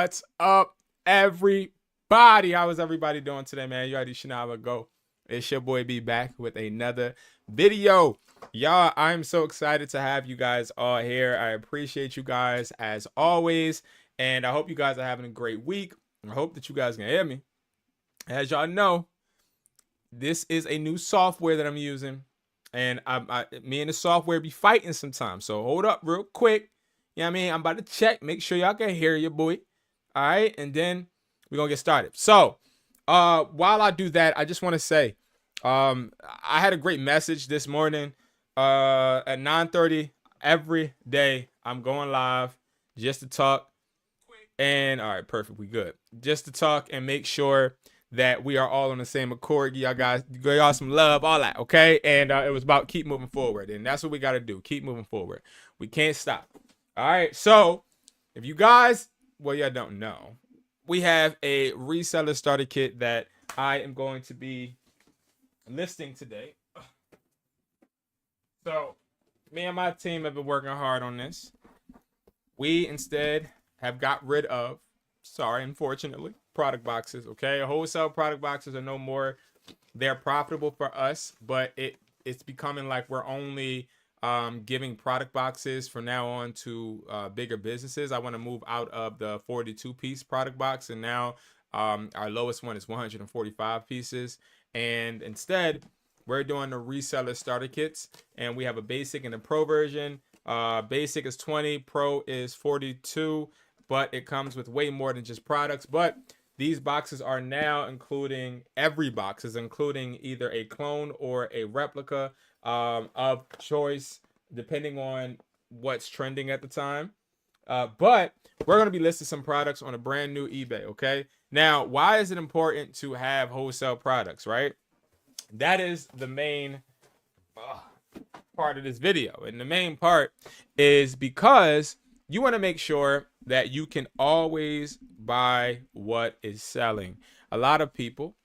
What's up, everybody? How is everybody doing today, man? You already should know how it go. It's your boy B back with another video. Y'all, I'm so excited to have you guys all here. I appreciate you guys as always, and I hope you guys are having a great week. I hope that you guys can hear me. As y'all know, this is a new software that I'm using, and me and the software be fighting sometimes. So hold up real quick. You know what I mean? I'm about to check, make sure y'all can hear your boy. All right, and then we're gonna get started. So while I do that, I just want to say I had a great message this morning. At 9:30 every day, I'm going live just to talk. And all right, perfect, we good. Just to talk and make sure that we are all on the same accord. Y'all guys, y'all some love, all that, okay? And it was about keep moving forward, and that's what we got to do. Keep moving forward. We can't stop. All right, so if you guys, well, y'all don't know, we have a reseller starter kit that I am going to be listing today. So me and my team have been working hard on this. We instead have got rid of, unfortunately, product boxes. Okay, wholesale product boxes are no more. They're profitable for us, but it's becoming like we're only giving product boxes from now on to bigger businesses. I want to move out of the 42-piece product box, and now our lowest one is 145 pieces. And instead, we're doing the reseller starter kits, and we have a basic and a pro version. Basic is 20, pro is 42, but it comes with way more than just products. But these boxes are now including, every box is including either a clone or a replica of choice, depending on what's trending at the time. But we're going to be listing some products on a brand new eBay, okay? Now, why is it important to have wholesale products, right? That is the main part of this video. And the main part is because you want to make sure that you can always buy what is selling. A lot of people,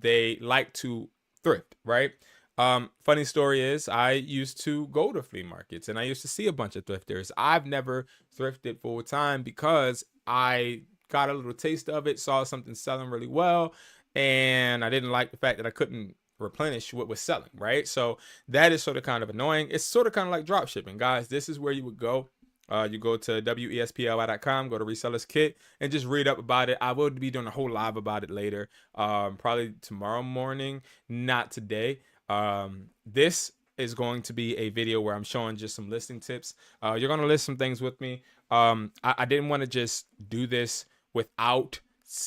they like to thrift, right? Funny story is I used to go to flea markets and I used to see a bunch of thrifters. I've never thrifted full time because I got a little taste of it, saw something selling really well, and I didn't like the fact that I couldn't replenish what was selling, right? So that is sort of kind of annoying. It's sort of kind of like drop shipping, guys. This is where you would go. You go to wesply.com, go to resellers kit, and just read up about it. I will be doing a whole live about it later, probably tomorrow morning, not today. This is going to be a video where I'm showing just some listing tips. You're going to list some things with me. I didn't want to just do this without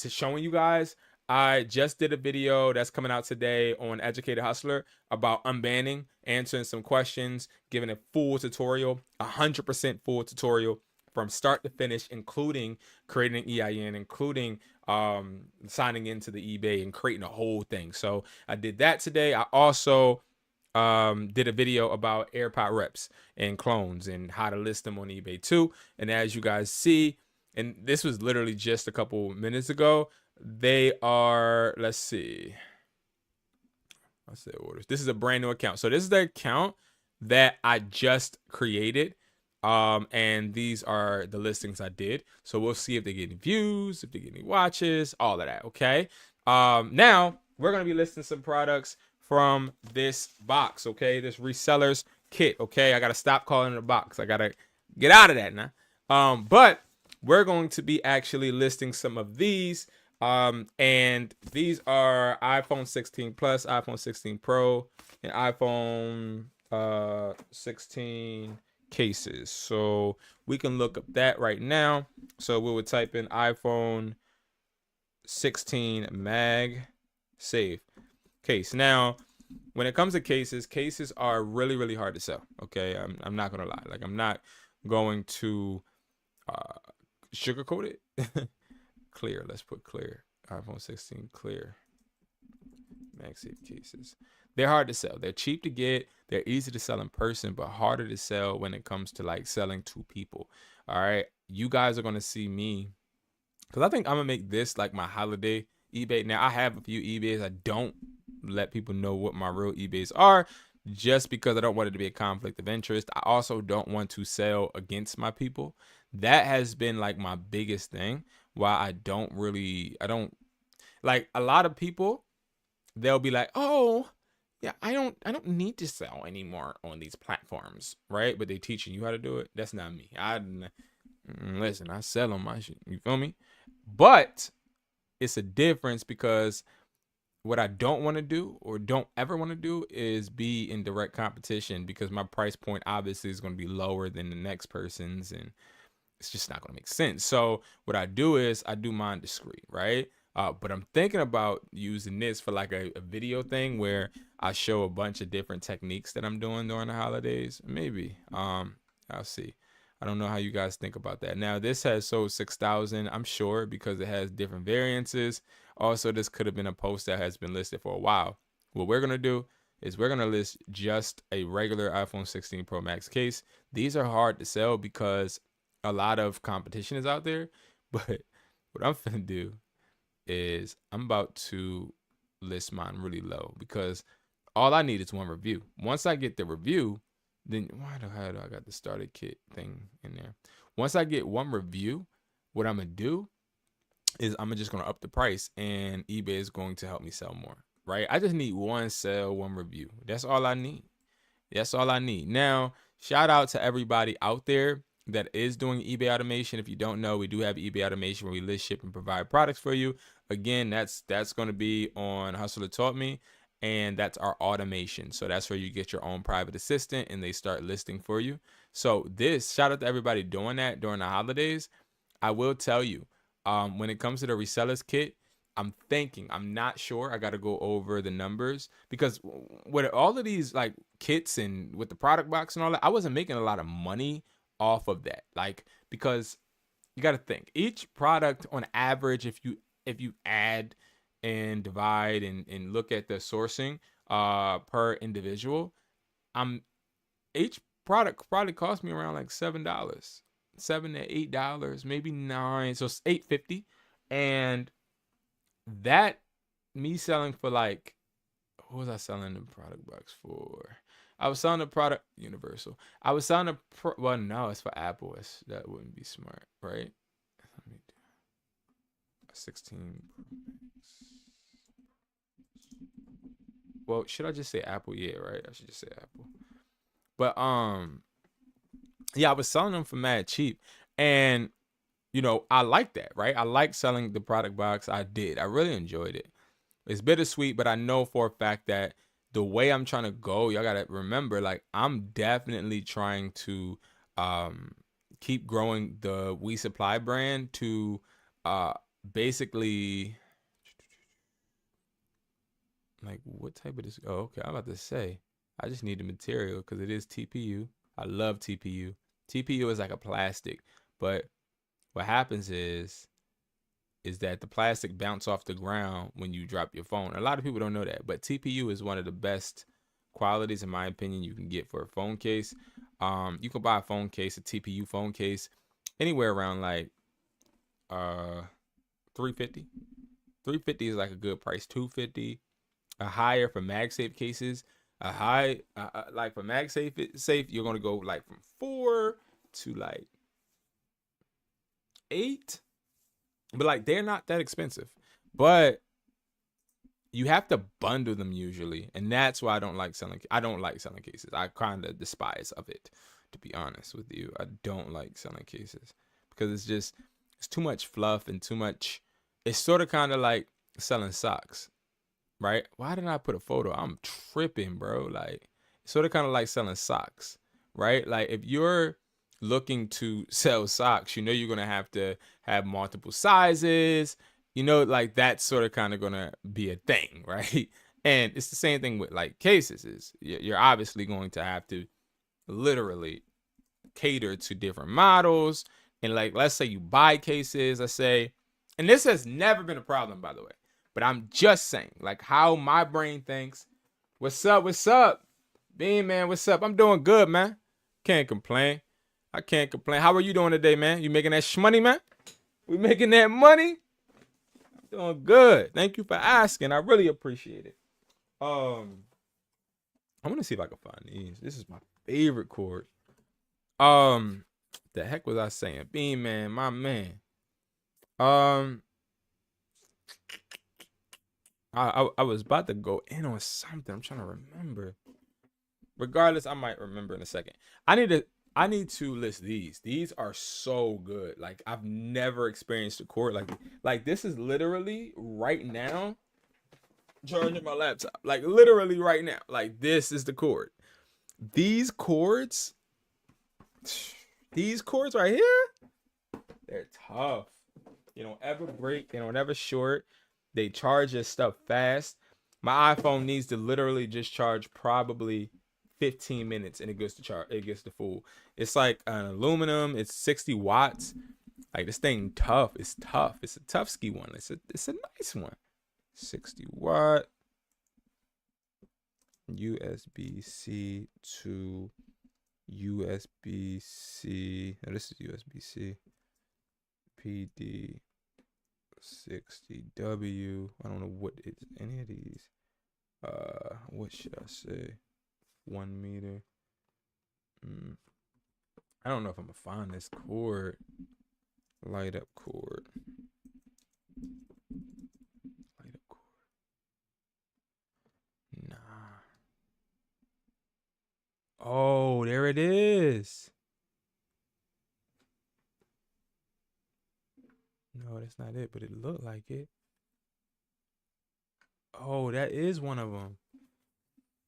showing you guys. I just did a video that's coming out today on Educated Hustler about unbanning, answering some questions, giving a full tutorial, 100% full tutorial from start to finish, including creating an EIN, including signing into the eBay and creating a whole thing. So I did that today. I also did a video about AirPod reps and clones and how to list them on eBay too. And as you guys see, and this was literally just a couple minutes ago, they are, let's see orders. This is a brand new account. So this is the account that I just created. And these are the listings I did. So we'll see if they get any views, if they get any watches, all of that. Okay. Now we're going to be listing some products from this box. Okay. This resellers kit. Okay. I got to stop calling it a box. I got to get out of that now. But we're going to be actually listing some of these. And these are iPhone 16 Plus, iPhone 16 Pro, and iPhone 16 cases. So we can look up that right now. So we would type in iPhone 16 mag save case. Now, when it comes to cases are really, really hard to sell. Okay, I'm not gonna lie. Like, I'm not going to sugarcoat it. Clear. Let's put clear. iPhone 16 clear. MagSafe cases. They're hard to sell. They're cheap to get. They're easy to sell in person, but harder to sell when it comes to like selling to people. All right. You guys are going to see me, because I think I'm going to make this like my holiday eBay. Now, I have a few eBays. I don't let people know what my real eBays are, just because I don't want it to be a conflict of interest. I also don't want to sell against my people. That has been like my biggest thing. why I don't like a lot of people, they'll be like, oh, yeah, I don't need to sell anymore on these platforms, right? But they teaching you how to do it. That's not me. Listen, I sell on my shit. You feel me? But it's a difference because what I don't want to do or don't ever want to do is be in direct competition, because my price point obviously is going to be lower than the next person's, and it's just not going to make sense. So what I do is I do mine discreet, right? But I'm thinking about using this for like a video thing where I show a bunch of different techniques that I'm doing during the holidays. Maybe. I'll see. I don't know how you guys think about that. Now, this has sold 6,000, I'm sure, because it has different variances. Also, this could have been a post that has been listed for a while. What we're going to do is we're going to list just a regular iPhone 16 Pro Max case. These are hard to sell because a lot of competition is out there. But what I'm going to do is I'm about to list mine really low, because all I need is one review. Once I get the review, then how do I got the starter kit thing in there? Once I get one review, what I'm going to do is I'm just going to up the price, and eBay is going to help me sell more, right? I just need one sale, one review. That's all I need. That's all I need. Now, shout out to everybody out there that is doing eBay automation. If you don't know, we do have eBay automation where we list, ship, and provide products for you. Again, that's going to be on Hustler Taught Me, and that's our automation. So that's where you get your own private assistant and they start listing for you. So shout out to everybody doing that during the holidays. I will tell you, when it comes to the resellers kit, I'm not sure. I got to go over the numbers, because with all of these like kits and with the product box and all that, I wasn't making a lot of money off of that. Like, because you got to think each product on average, if you add and divide and look at the sourcing per individual, each product probably cost me around like $7, $7 to $8, maybe $9, so it's $8.50. And that, me selling for like, what was I selling the product box for? I was selling the product Universal. I was selling well, no, it's for Apple. That wouldn't be smart, right? Let me do 16. Well, should I just say Apple? Yeah, right. I should just say Apple. But yeah, I was selling them for mad cheap, and I like that, right? I like selling the product box. I really enjoyed it. It's bittersweet, but I know for a fact that the way I'm trying to go, y'all gotta remember, like, I'm definitely trying to keep growing the We Supply brand to basically, like, what type of this? Oh, okay. I'm about to say, I just need the material because it is TPU. I love TPU. TPU is like a plastic, but what happens is that the plastic bounce off the ground when you drop your phone. A lot of people don't know that, but TPU is one of the best qualities, in my opinion, you can get for a phone case. You can buy a phone case, a TPU phone case, anywhere around like $350. $350 is like a good price. $250. A higher for MagSafe cases. A high like for MagSafe, you're gonna go like from 4 to like 8. But like, they're not that expensive, but you have to bundle them usually, and that's why I don't like selling cases. I kind of despise of it, to be honest with you. I don't like selling cases because it's too much fluff and too much. It's sort of kind of like selling socks, right? Why didn't I put a photo? I'm tripping, bro. Like, it's sort of kind of like selling socks, right? Like, if you're looking to sell socks, you're going to have multiple sizes, like that's sort of kind of going to be a thing, right? And it's the same thing with like cases. Is you're obviously going to have to literally cater to different models. And like, let's say you buy cases, and this has never been a problem, by the way, but I'm just saying, like, how my brain thinks. What's up, Bean, man? What's up? I'm doing good, man. Can't complain. I can't complain. How are you doing today, man? You making that shmoney, man? We making that money? I'm doing good. Thank you for asking. I really appreciate it. I want to see if I can find these. This is my favorite chord. The heck was I saying? Bean, man, my man. Um, I was about to go in on something. I'm trying to remember. Regardless, I might remember in a second. I need to list these. These are so good. Like I've never experienced a cord like this is literally right now charging my laptop. Like literally right now. Like this is the cord. These cords, these cords right here, they're tough. They don't ever break. They don't ever short. They charge this stuff fast. My iPhone needs to literally just charge probably 15 minutes and it gets to charge. It gets to full. It's like an aluminum. It's 60 watts. Like this thing tough. It's tough. It's a tough ski one. It's a nice one. 60 watt USB-C to USB-C. No, this is USB-C. PD 60W. I don't know what it's any of these. What should I say? 1 meter. I don't know if I'm gonna find this cord. Light up cord. Light up cord. Nah. Oh, there it is. No, that's not it, but it looked like it. Oh, that is one of them.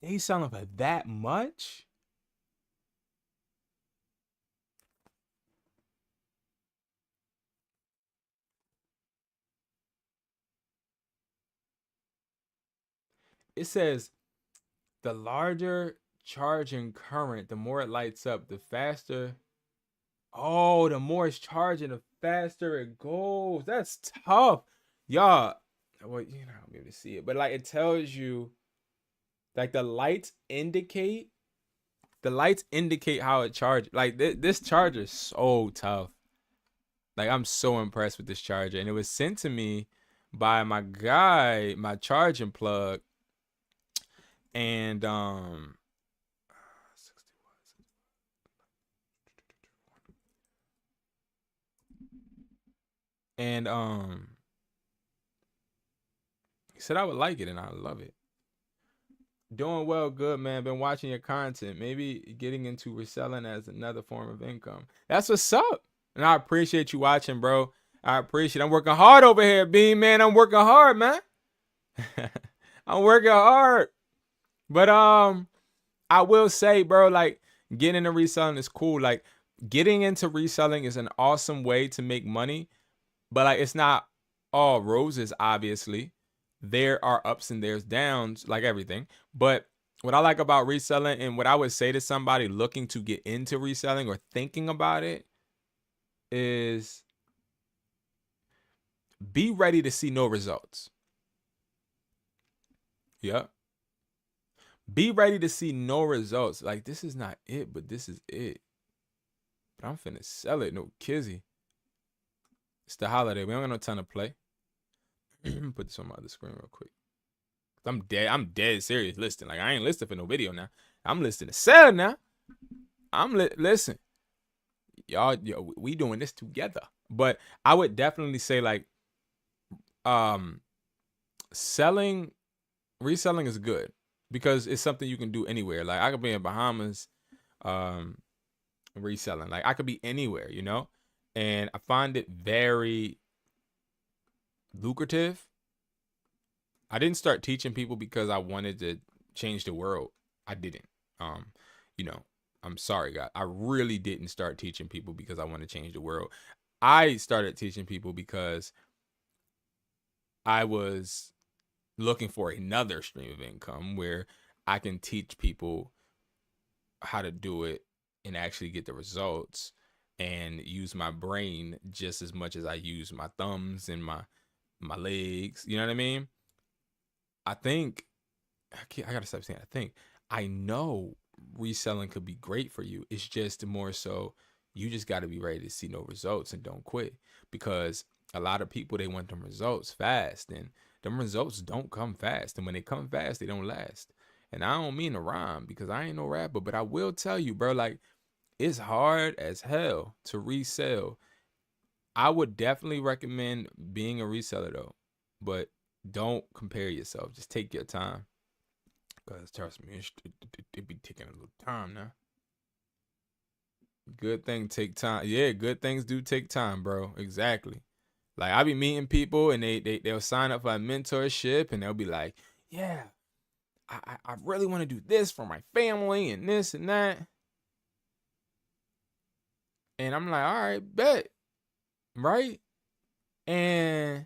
They selling for that much? It says the larger charging current, the more it lights up, the faster. Oh, the more it's charging, the faster it goes. That's tough. Y'all, well, you're not gonna be able to see it, but like it tells you, like the lights indicate how it charges. Like this charger is so tough. Like I'm so impressed with this charger, and it was sent to me by my guy, my charging plug, and 60 watts. And he said I would like it, and I love it. Doing well, good man. Been watching your content. Maybe getting into reselling as another form of income. That's what's up. And I appreciate you watching, bro. I appreciate it. I'm working hard over here, B man. I'm working hard, man. I'm working hard. But I will say, bro, like getting into reselling is cool. Like getting into reselling is an awesome way to make money. But like it's not all roses, obviously. There are ups and there's downs, like everything. But what I like about reselling, and what I would say to somebody looking to get into reselling or thinking about it, is be ready to see no results. Yep. Be ready to see no results. Like this is not it, but this is it. But I'm finna sell it, no kizzy. It's the holiday. We don't got no time to play. Put this on my other screen real quick. I'm dead serious listing. Like I ain't listing for no video now. I'm listing to sell now. Listen. Y'all, we doing this together. But I would definitely say like reselling is good because it's something you can do anywhere. Like I could be in Bahamas reselling. Like I could be anywhere, you know? And I find it very lucrative. I didn't start teaching people because I wanted to change the world. I didn't. You know, I'm sorry, God. I really didn't start teaching people because I want to change the world. I started teaching people because I was looking for another stream of income where I can teach people how to do it and actually get the results and use my brain just as much as I use my thumbs and my legs. You know what I mean? I think I gotta stop saying I know reselling could be great for you. It's just more so you just got to be ready to see no results and don't quit, because a lot of people, they want them results fast, and them results don't come fast, and when they come fast they don't last. And I don't mean to rhyme because I ain't no rapper, but I will tell you, bro, like it's hard as hell to resell I would definitely recommend being a reseller though, but don't compare yourself. Just take your time, cause trust me, it be taking a little time now. Good things take time. Yeah, good things do take time, bro. Exactly. Like I be meeting people and they'll sign up for a mentorship and they'll be like, yeah, I really want to do this for my family and this and that. And I'm like, all right, bet. Right? And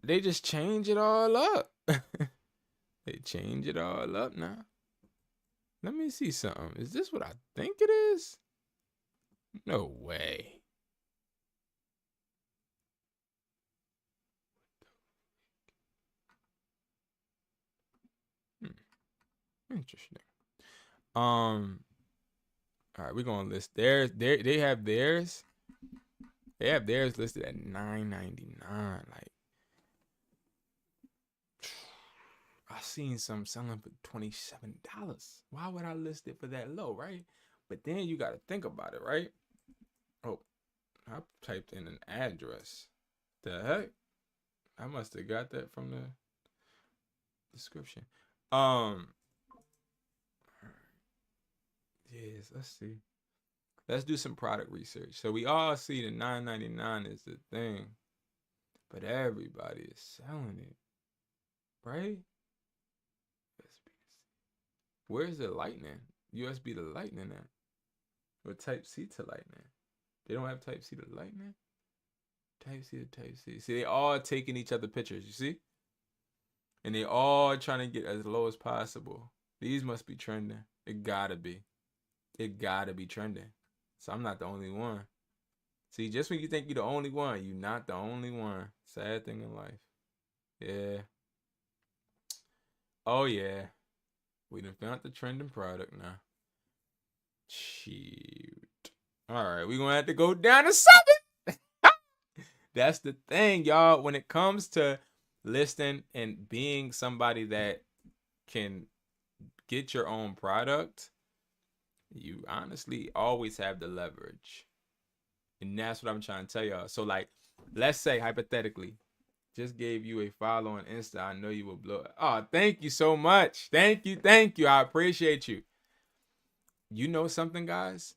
they just change it all up. They change it all up now. Let me see something. Is this what I think it is? No way. Interesting. All right, we're gonna list theirs. They have theirs. They have theirs listed at $9.99. Like I seen some selling for $27. Why would I list it for that low, right? But then you gotta think about it, right? Oh, I typed in an address. The heck? I must have got that from the description. Yes, let's see. Let's do some product research. So we all see the $9.99 is the thing, but everybody is selling it, right? Where's the lightning? USB to lightning at? Or Type C to lightning? They don't have Type C to lightning? Type C to Type C. See, they all taking each other pictures, you see? And they all trying to get as low as possible. These must be trending. It gotta be. It gotta be trending. So I'm not the only one. See, just when you think you're the only one, you're not the only one. Sad thing in life. Yeah. Oh yeah. We done found the trending product now. Shoot. Alright, we're gonna have to go down to 7. That's the thing, y'all. When it comes to listing and being somebody that can get your own product, you honestly always have the leverage. And that's what I'm trying to tell y'all. So, like, let's say hypothetically, just gave you a follow on Insta. I know you will blow it. Oh, thank you so much. Thank you. Thank you. I appreciate you. You know something, guys?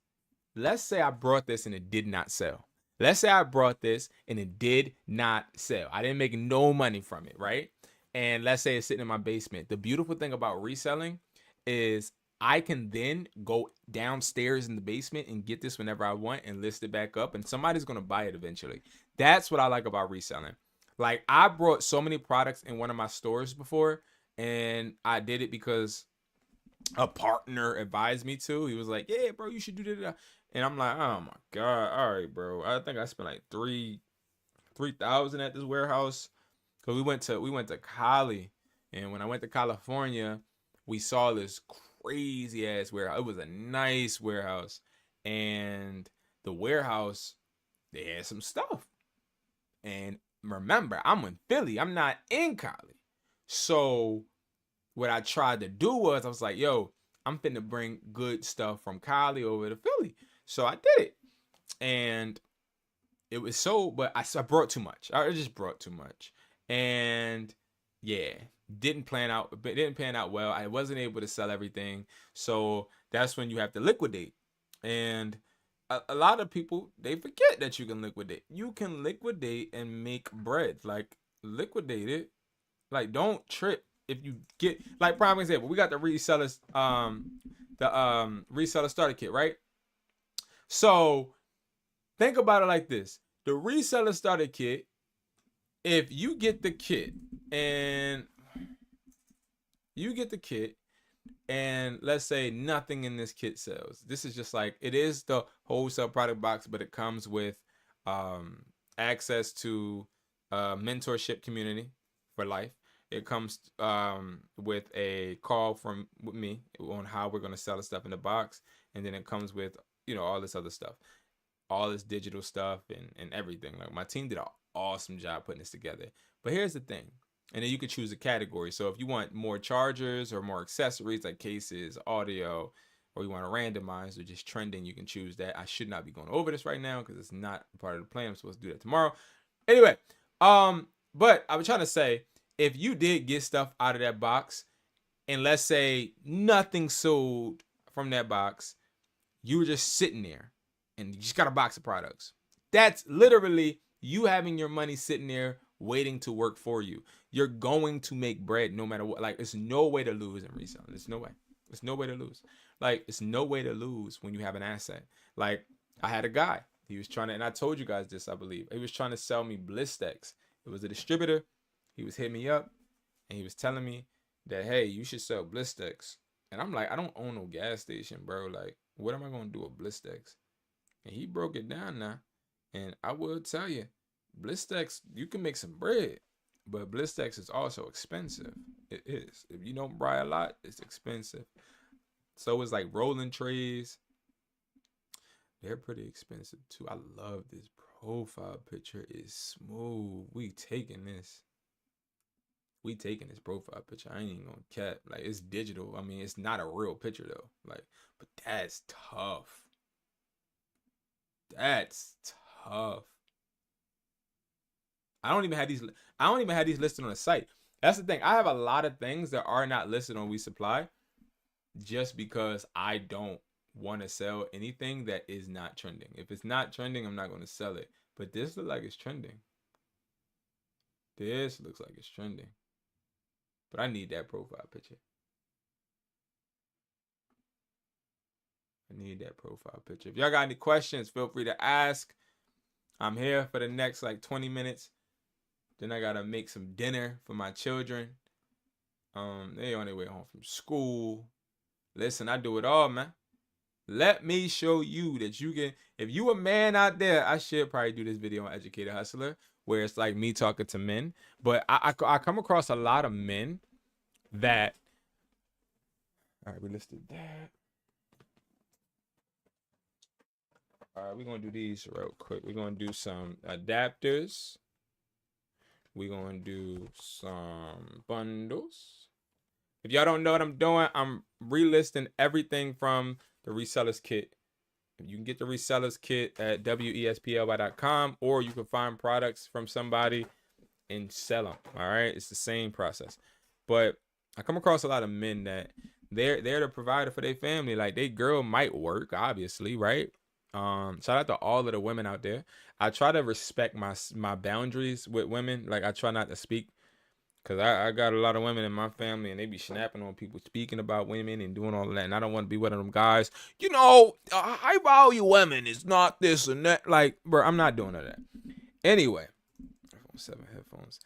Let's say I brought this and it did not sell. Let's say I brought this and it did not sell. I didn't make no money from it, right? And let's say it's sitting in my basement. The beautiful thing about reselling is I can then go downstairs in the basement and get this whenever I want and list it back up, and somebody's going to buy it eventually. That's what I like about reselling. Like, I brought so many products in one of my stores before, and I did it because a partner advised me to. He was like, yeah, bro, you should do that. And I'm like, oh my God. All right, bro. I think I spent like $3,000 at this warehouse. Cause we went to Cali. And when I went to California, we saw this crazy ass warehouse. It was a nice warehouse. And the warehouse, they had some stuff. And remember, I'm in Philly. I'm not in Cali. So what I tried to do was I was like, yo, I'm finna bring good stuff from Cali over to Philly. So I did it. And it was so, but I brought too much. I just brought too much. And yeah, didn't pan out well. I wasn't able to sell everything. So that's when you have to liquidate. And a lot of people, they forget that you can liquidate. You can liquidate and make bread. Like, liquidate it. Like, don't trip. If you get, like, prime example, we got the resellers, reseller starter kit, right? So think about it like this: the reseller starter kit. If you get the kit and let's say nothing in this kit sells, this is just like, it is the wholesale product box, but it comes with access to mentorship community for life. It comes with a call from me on how we're going to sell the stuff in the box. And then it comes with, all this other stuff, all this digital stuff and everything. Like, my team did an awesome job putting this together. But here's the thing. And then you could choose a category. So if you want more chargers or more accessories like cases, audio, or you want to randomize or just trending, you can choose that. I should not be going over this right now because it's not part of the plan. I'm supposed to do that tomorrow. Anyway, but I was trying to say, if you did get stuff out of that box, and let's say nothing sold from that box, you were just sitting there and you just got a box of products. That's literally you having your money sitting there waiting to work for you. You're going to make bread no matter what. Like, it's no way to lose in reselling. There's no way. There's no way to lose. Like, it's no way to lose when you have an asset. Like, I had a guy. He was trying to, and I told you guys this, I believe. He was trying to sell me Blistex. It was a distributor. He was hitting me up, and he was telling me that, hey, you should sell Blistex. And I'm like, I don't own no gas station, bro. Like, what am I going to do with Blistex? And he broke it down now. And I will tell you, Blistex, you can make some bread, but Blistex is also expensive. It is. If you don't buy a lot, it's expensive. So it's like rolling trays. They're pretty expensive too. I love this profile picture. It's smooth. We taking this profile picture. I ain't even gonna cap. Like, it's digital. I mean, it's not a real picture though. Like, but that's tough. That's tough. I don't even have these listed on the site. That's the thing. I have a lot of things that are not listed on We Supply just because I don't want to sell anything that is not trending. If it's not trending, I'm not going to sell it. But this looks like it's trending. This looks like it's trending. But I need that profile picture. I need that profile picture. If y'all got any questions, feel free to ask. I'm here for the next like 20 minutes. Then I gotta make some dinner for my children. They on their way home from school. Listen, I do it all, man. Let me show you that you can. If you a man out there, I should probably do this video on Educated Hustler, where it's like me talking to men. But I come across a lot of men that. All right, we listed that. All right, we're gonna do these real quick. We're gonna do some adapters. We're gonna do some bundles. If y'all don't know what I'm doing, I'm relisting everything from the resellers kit. You can get the resellers kit at wesply.com, or you can find products from somebody and sell them. All right, it's the same process. But I come across a lot of men that they're the provider for their family. Like, they girl might work, obviously, right? Shout out to all of the women out there. I try to respect my boundaries with women. Like, I try not to speak, because I got a lot of women in my family, and they be snapping on people speaking about women and doing all of that. And I don't want to be one of them guys. You know, I value women. It's not this and that. Like, bro, I'm not doing that. Anyway, iPhone 7 headphones.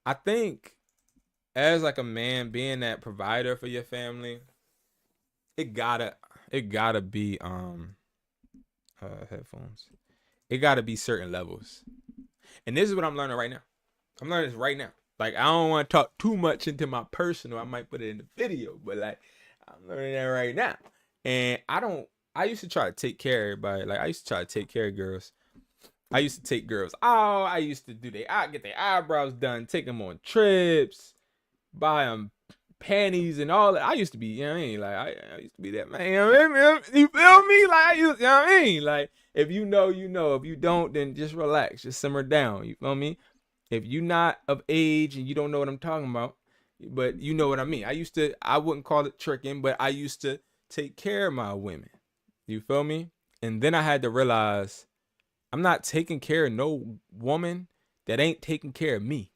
I think as like a man, being that provider for your family, it gotta be headphones. It gotta be certain levels. And this is what I'm learning right now. I'm learning this right now. Like, I don't want to talk too much into my personal. I might put it in the video, but like, I'm learning that right now. And I used to try to take care of everybody. Like, I used to try to take care of girls. I used to take girls out. I used to get their eyebrows done, take them on trips, buy them panties and all that. I used to be, you know what I mean? Like, I used to be that man. You feel me? Like, you know what I mean? Like, if you know, you know. If you don't, then just relax. Just simmer down. You feel me? If you're not of age and you don't know what I'm talking about, but you know what I mean. I wouldn't call it tricking, but I used to take care of my women. You feel me? And then I had to realize I'm not taking care of no woman that ain't taking care of me.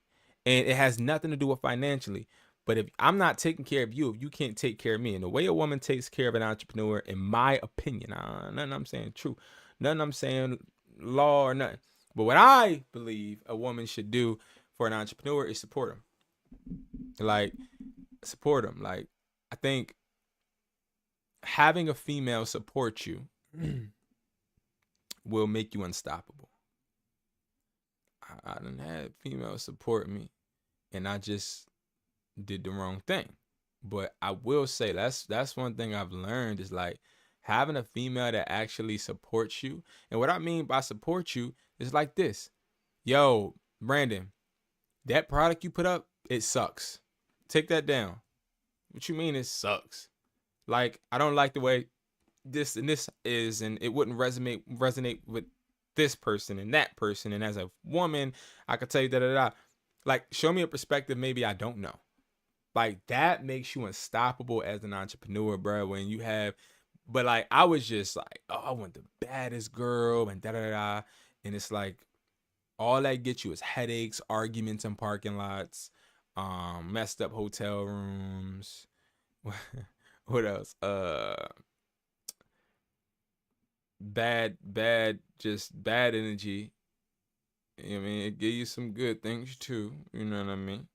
And it has nothing to do with financially. But if I'm not taking care of you, if you can't take care of me, and the way a woman takes care of an entrepreneur, in my opinion, nothing I'm saying true, nothing I'm saying law or nothing. But what I believe a woman should do for an entrepreneur is support him. Like, support him. Like, I think having a female support you will make you unstoppable. I done had females support me, and I just did the wrong thing. But I will say that's one thing I've learned is like having a female that actually supports you. And what I mean by support you is like this. Yo, Brandon, that product you put up, it sucks. Take that down. What you mean it sucks? Like, I don't like the way this and this is, and it wouldn't resonate with this person and that person. And as a woman, I could tell you da da da. Like, show me a perspective maybe I don't know. Like, that makes you unstoppable as an entrepreneur, bro. When you have, but like, I was just like, oh, I want the baddest girl and da da da. And it's like, all that gets you is headaches, arguments in parking lots, messed up hotel rooms. What else? Just bad energy. I mean, it give you some good things too. You know what I mean?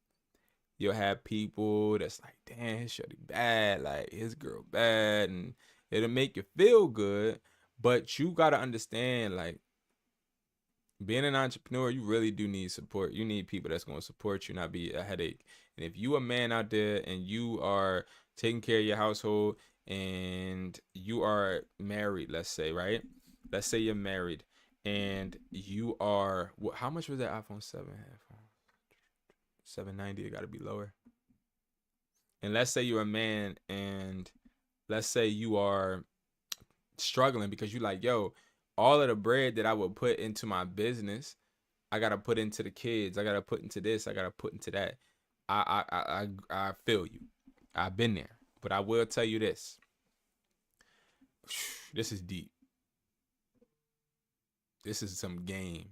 You'll have people that's like, damn, his shorty bad, like his girl bad, and it'll make you feel good. But you gotta understand, like, being an entrepreneur, you really do need support. You need people that's gonna support you, not be a headache. And if you a man out there and you are taking care of your household and you are married, let's say, right? Let's say you're married and you are, how much was that iPhone 7 have? 790, it got to be lower. And let's say you're a man and let's say you are struggling because you like, yo, all of the bread that I would put into my business, I got to put into the kids. I got to put into this. I got to put into that. I feel you. I've been there. But I will tell you this. This is deep. This is some game.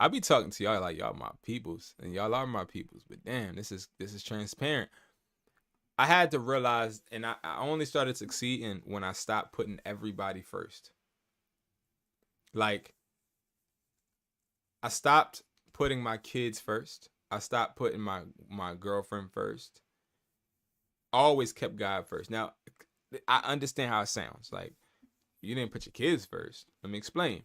I be talking to y'all like y'all my peoples, and y'all are my peoples. But damn, this is transparent. I had to realize, and I only started succeeding when I stopped putting everybody first. Like, I stopped putting my kids first. I stopped putting my girlfriend first. I always kept God first. Now, I understand how it sounds. Like, you didn't put your kids first. Let me explain.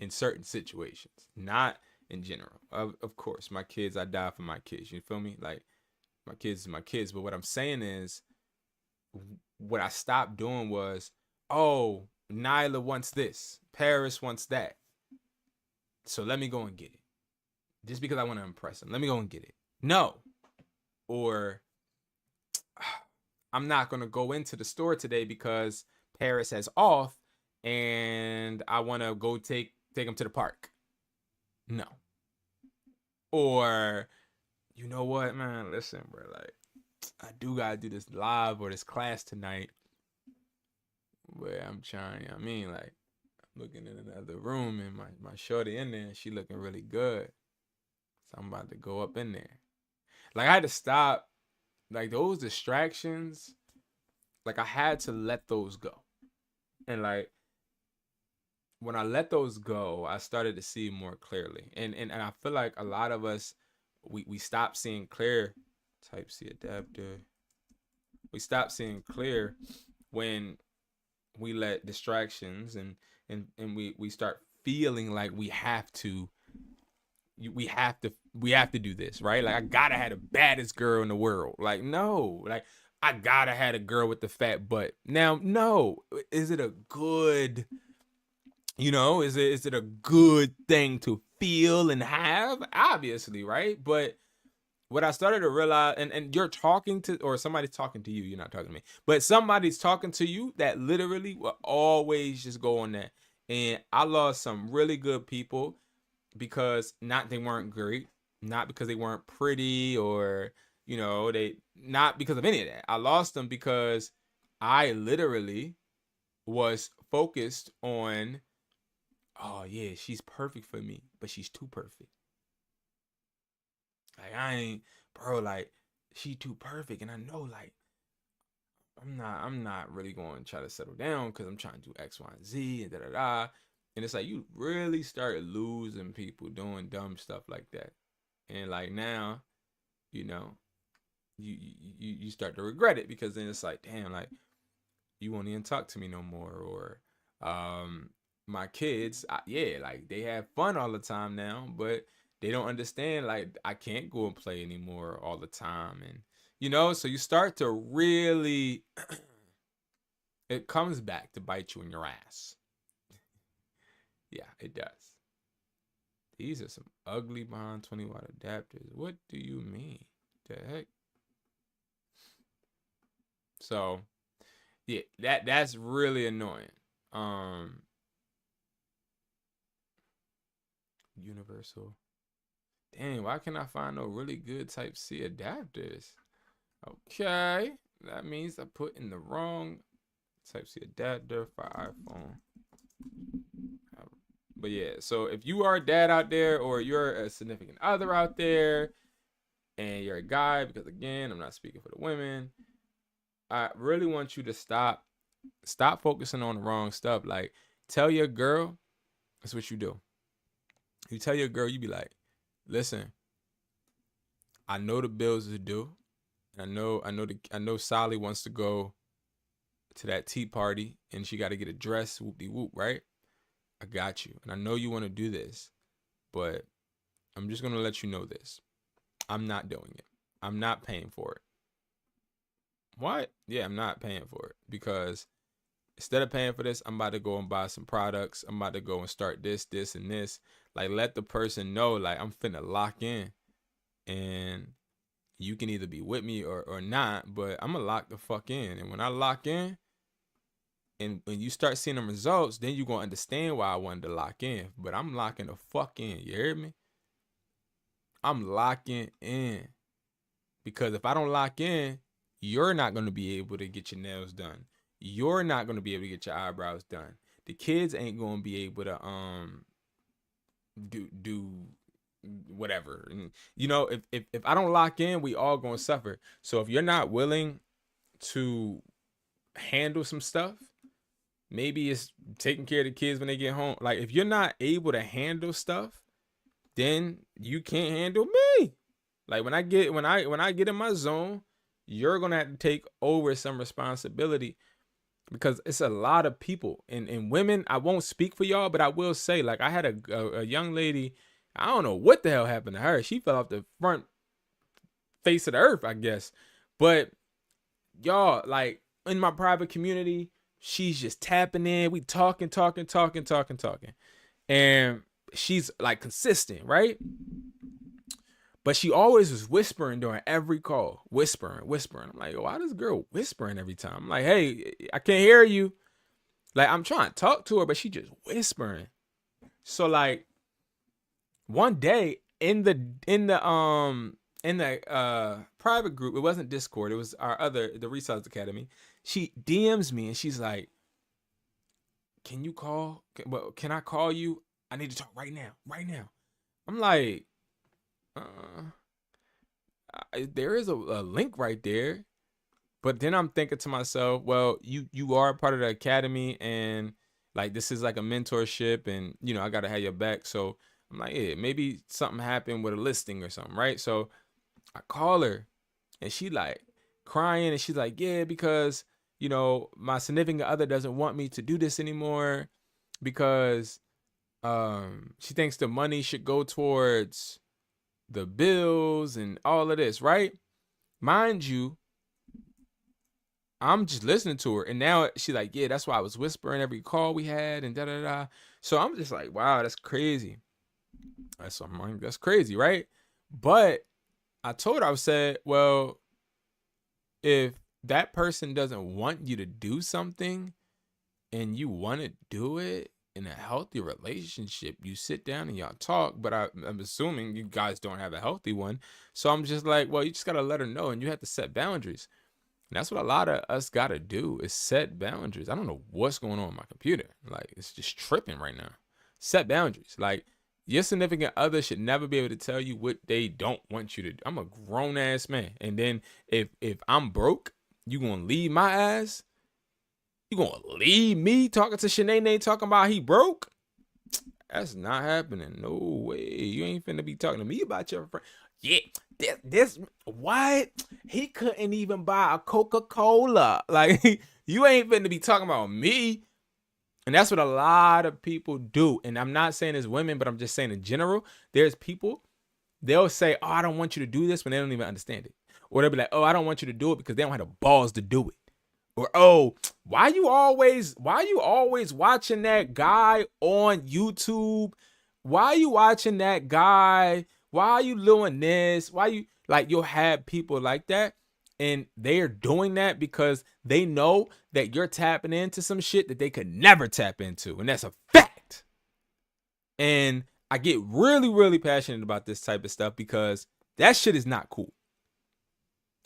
In certain situations, not in general. Of course, my kids, I die for my kids. You feel me? Like, my kids is my kids. But what I'm saying is, what I stopped doing was, oh, Nyla wants this. Paris wants that. So let me go and get it. Just because I want to impress them. Let me go and get it. No. Or, I'm not going to go into the store today because Paris has off and I want to go take them to the park. No. Or, you know what, man? Listen, bro. Like, I do got to do this live or this class tonight where I'm trying, I mean, like, I'm looking in another room and my shorty in there and she looking really good. So I'm about to go up in there. Like, I had to stop. Like, those distractions, like, I had to let those go. And, like, when I let those go, I started to see more clearly. And I feel like a lot of us, we stop seeing clear. Type-C adapter. We stop seeing clear when we let distractions and we start feeling like we have to do this, right? Like, I gotta have the baddest girl in the world. Like, no, like, I gotta have a girl with the fat butt. Now, no, is it a good, is it a good thing to feel and have? Obviously, right? But what I started to realize, and you're talking to, or somebody's talking to you, you're not talking to me, but somebody's talking to you that literally will always just go on that. And I lost some really good people because they weren't great, not because they weren't pretty, or they, not because of any of that. I lost them because I literally was focused on, oh yeah, she's perfect for me, but she's too perfect. Like, I ain't, bro, like, she too perfect, and I know, like, I'm not really going to try to settle down because I'm trying to do X, Y, and Z, and da da da. And it's like, you really start losing people doing dumb stuff like that. And like, now, you start to regret it, because then it's like, damn, like, you won't even talk to me no more. Or my kids, yeah, like, they have fun all the time now, but they don't understand, like, I can't go and play anymore all the time. And so you start to really it comes back to bite you in your ass. Yeah, it does. These are some ugly behind 20-watt adapters. What do you mean? The heck? So, Yeah, that's really annoying. Universal. Dang, why can't I find no really good Type C adapters? Okay, that means I put in the wrong Type C adapter for iPhone. But yeah, so if you are a dad out there, or you're a significant other out there, and you're a guy, because again, I'm not speaking for the women, I really want you to stop focusing on the wrong stuff. Like, tell your girl, that's what you do. You tell your girl, you be like, listen, I know the bills are due. And I know Sally wants to go to that tea party and she got to get a dress, whoop-de-whoop, right? I got you. And I know you want to do this, but I'm just going to let you know this. I'm not doing it. I'm not paying for it. What? Yeah, I'm not paying for it, because instead of paying for this, I'm about to go and buy some products. I'm about to go and start this, and this. Like, let the person know, like, I'm finna lock in, and you can either be with me or not, but I'm gonna lock the fuck in. And when I lock in, and when you start seeing the results, then you're gonna understand why I wanted to lock in. But I'm locking the fuck in. You hear me? I'm locking in. Because if I don't lock in, you're not gonna be able to get your nails done. You're not gonna be able to get your eyebrows done. The kids ain't gonna be able to do whatever. And you know, if I don't lock in, we all gonna suffer. So if you're not willing to handle some stuff, maybe it's taking care of the kids when they get home. Like, if you're not able to handle stuff, then you can't handle me. Like, when I get in my zone, you're gonna have to take over some responsibility, because it's a lot of people and women. I won't speak for y'all, but I will say, like, I had a young lady. I don't know what the hell happened to her. She fell off the front face of the earth, I guess. But y'all, like, in my private community, she's just tapping in. We talking. And she's like consistent, right? But she always was whispering during every call. Whispering. I'm like, why this girl whispering every time? I'm like, hey, I can't hear you. Like, I'm trying to talk to her, but she just whispering. So, like, one day in the private group, it wasn't Discord, it was the Resellers Academy. She DMs me and she's like, can I call you? I need to talk right now. I'm like, there is a link right there. But then I'm thinking to myself, well, you are a part of the academy, and like, this is like a mentorship, and you know, I gotta have your back. So I'm like, yeah, maybe something happened with a listing or something, right? So I call her and she like crying, and she's like, yeah, because, you know, my significant other doesn't want me to do this anymore, because she thinks the money should go towards the bills and all of this, right? Mind you, I'm just listening to her, and now she's like, yeah, that's why I was whispering every call we had, and da-da-da. So I'm just like, wow, that's crazy. That's crazy, right? But I told her, I said, well, if that person doesn't want you to do something and you want to do it in a healthy relationship, you sit down and y'all talk. But I'm assuming you guys don't have a healthy one. So I'm just like, well, you just got to let her know, and you have to set boundaries. And that's what a lot of us got to do, is set boundaries. I don't know what's going on with my computer. Like, it's just tripping right now. Set boundaries. Like, your significant other should never be able to tell you what they don't want you to do. I'm a grown ass man. And then if I'm broke, you going to leave my ass? You going to leave me talking to Shanae talking about he broke? That's not happening. No way. You ain't finna be talking to me about your friend. Yeah, this what? He couldn't even buy a Coca-Cola. Like, you ain't finna be talking about me. And that's what a lot of people do. And I'm not saying it's women, but I'm just saying in general, there's people, they'll say, oh, I don't want you to do this, when they don't even understand it. Or they'll be like, oh, I don't want you to do it because they don't have the balls to do it. Or, oh, why you always watching that guy on YouTube? Why you watching that guy? Why are you doing this? Why you, like, you'll have people like that. And they are doing that because they know that you're tapping into some shit that they could never tap into. And that's a fact. And I get really, really passionate about this type of stuff because that shit is not cool.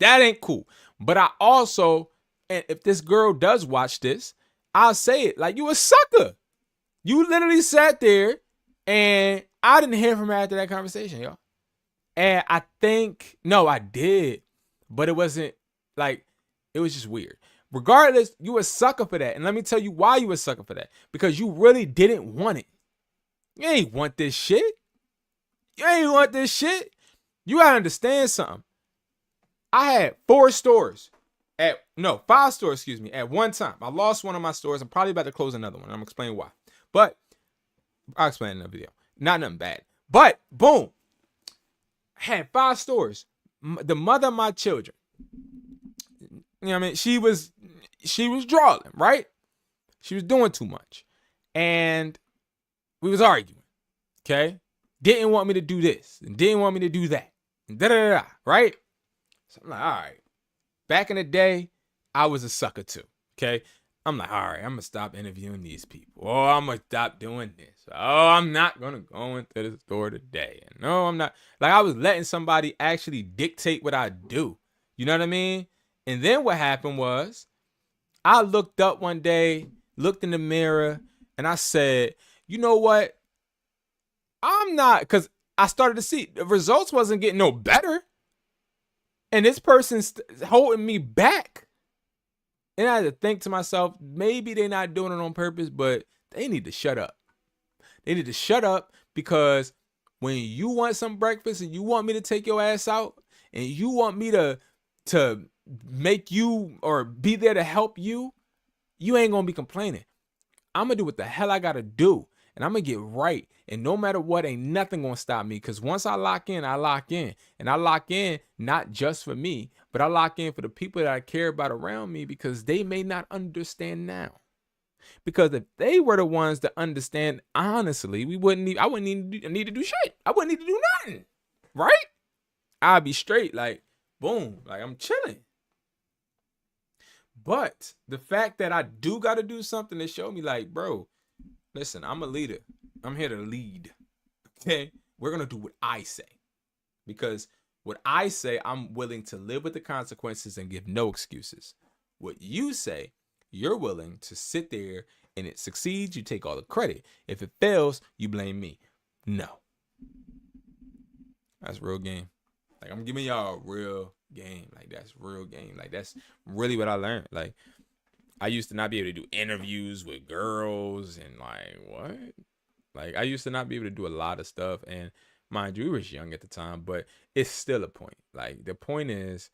That ain't cool. But I also, and if this girl does watch this, I'll say it like, you a sucker. You literally sat there and I didn't hear from her after that conversation, y'all. And I think, no, I did. But it wasn't like, it was just weird. Regardless, you a sucker for that. And let me tell you why you a sucker for that. Because you really didn't want it. You ain't want this shit. You ain't want this shit. You gotta understand something. I had 5 stores at one time. I lost one of my stores. I'm probably about to close another one. I'm gonna explain why. But I'll explain in the video. Not nothing bad. But boom. I had 5 stores. The mother of my children. You know what I mean? She was drawing, right? She was doing too much. And we was arguing. Okay? Didn't want me to do this. And didn't want me to do that. And da-da-da-da, right? So I'm like, all right. Back in the day, I was a sucker too. Okay? I'm like, all right, I'm going to stop interviewing these people. Oh, I'm going to stop doing this. Oh, I'm not going to go into the store today. And no, I'm not. Like, I was letting somebody actually dictate what I do. You know what I mean? And then what happened was, I looked up one day, looked in the mirror, and I said, you know what? I'm not, because I started to see the results wasn't getting no better. And this person's holding me back. And I had to think to myself, maybe they're not doing it on purpose, but they need to shut up. They need to shut up, because when you want some breakfast and you want me to take your ass out and you want me to make you or be there to help you, you ain't going to be complaining. I'm going to do what the hell I got to do. And I'm going to get right. And no matter what, ain't nothing going to stop me. Because once I lock in, I lock in. And I lock in not just for me, but I lock in for the people that I care about around me, because they may not understand now. Because if they were the ones that understand honestly, I wouldn't need to do shit. I wouldn't need to do nothing. Right? I'd be straight, like, boom, like I'm chilling. But the fact that I do got to do something to show me, like, bro, listen, I'm a leader. I'm here to lead. Okay? We're going to do what I say. Because what I say, I'm willing to live with the consequences and give no excuses. What you say, you're willing to sit there, and it succeeds, you take all the credit. If it fails, you blame me. No. That's real game. Like, I'm giving y'all a real game. Like, that's real game. Like, that's really what I learned. Like, I used to not be able to do interviews with girls and like, what? Like, I used to not be able to do a lot of stuff. And mind you, we was young at the time, but it's still a point. Like, the point is,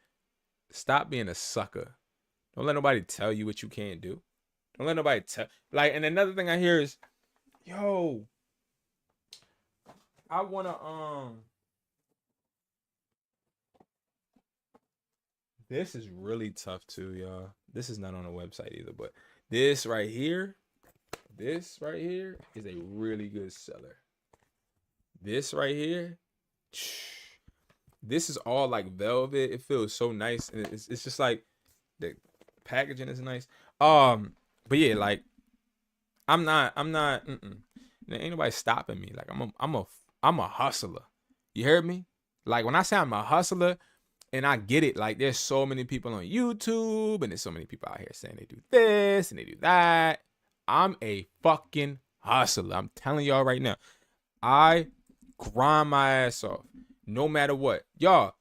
stop being a sucker. Don't let nobody tell you what you can't do. Don't let nobody tell. Like, and another thing I hear is, yo, I want to, this is really tough too, y'all. This is not on the website either, but this right here is a really good seller. This right here, this is all like velvet. It feels so nice, and it's just like the packaging is nice. But yeah, like I'm not. There ain't nobody stopping me. Like I'm a hustler. You heard me? Like, when I say I'm a hustler, and I get it, like, there's so many people on YouTube, and there's so many people out here saying they do this and they do that. I'm a fucking hustler. I'm telling y'all right now. I grind my ass off, no matter what. Y'all,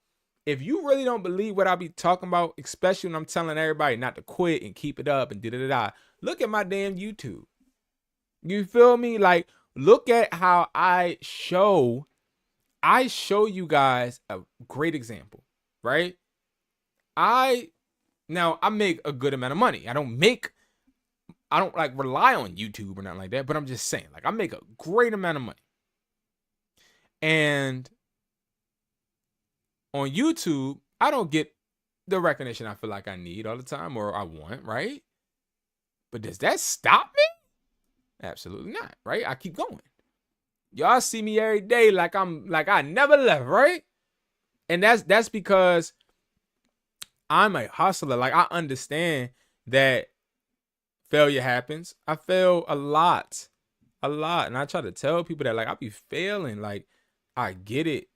if you really don't believe what I be talking about, especially when I'm telling everybody not to quit and keep it up and da-da-da-da, look at my damn YouTube. You feel me? Like, look at how I show you guys a great example. Right? I make a good amount of money. I don't like rely on YouTube or nothing like that, but I'm just saying, like, I make a great amount of money. And on YouTube, I don't get the recognition I feel like I need all the time or I want, right? But does that stop me? Absolutely not, right? I keep going. Y'all see me every day like I never left, right? And that's because I'm a hustler. Like, I understand that failure happens. I fail a lot. And I try to tell people that, like, I be failing. Like, I get it.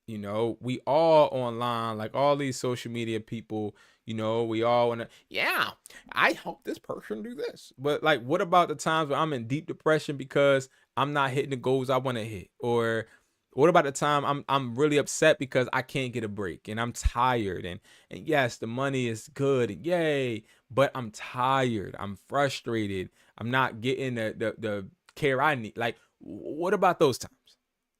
You know, we all online, like all these social media people, you know, we all want to, yeah, I hope this person do this. But like, what about the times where I'm in deep depression because I'm not hitting the goals I want to hit? Or what about the time I'm really upset because I can't get a break and I'm tired, and yes, the money is good, yay, but I'm tired, I'm frustrated, I'm not getting the care I need. Like, what about those times?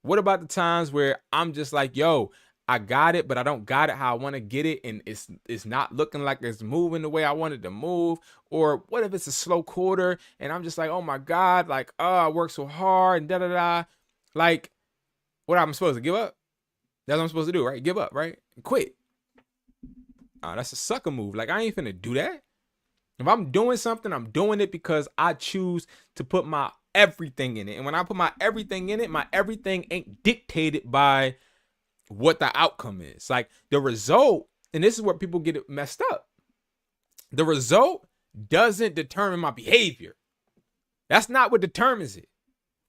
What about the times where I'm just like, yo, I got it, but I don't got it how I want to get it, and it's not looking like it's moving the way I wanted to move? Or what if it's a slow quarter and I'm just like, oh my God, like, oh, I worked so hard and da da da. Like, what am I supposed to give up? That's what I'm supposed to do, right? Give up, right? Quit. That's a sucker move. Like, I ain't finna do that. If I'm doing something, I'm doing it because I choose to put my everything in it. And when I put my everything in it, my everything ain't dictated by what the outcome is. Like, the result, and this is where people get it messed up. The result doesn't determine my behavior. That's not what determines it.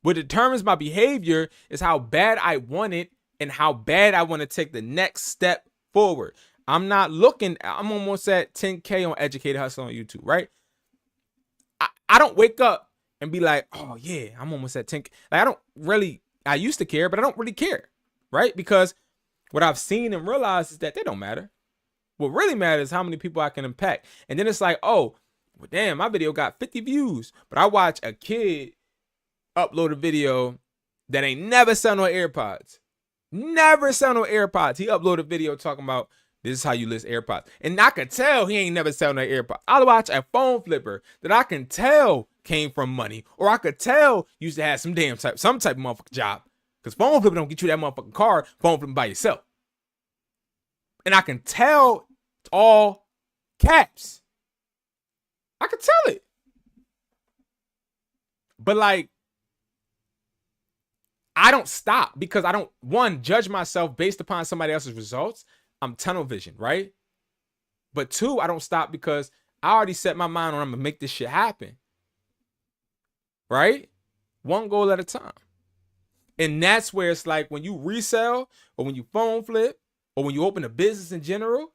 What determines my behavior is how bad I want it and how bad I want to take the next step forward. I'm almost at 10K on Educated Hustle on YouTube, right? I don't wake up and be like, oh yeah, I'm almost at 10K. Like, I used to care, but I don't really care, right? Because what I've seen and realized is that they don't matter. What really matters is how many people I can impact. And then it's like, oh, well, damn, my video got 50 views, but I watch a kid upload a video that ain't never sell no AirPods. Never sell no AirPods. He uploaded a video talking about this is how you list AirPods. And I could tell he ain't never sell no AirPods. I'll watch a phone flipper that I can tell came from money, or I could tell used to have some type of motherfucking job. Because phone flipper don't get you that motherfucking car, phone flipping by yourself. And I can tell it's all caps. I can tell it. But like, I don't stop because I don't, one, judge myself based upon somebody else's results. I'm tunnel vision, right? But two, I don't stop because I already set my mind on I'm gonna make this shit happen. Right? One goal at a time. And that's where it's like when you resell or when you phone flip or when you open a business in general,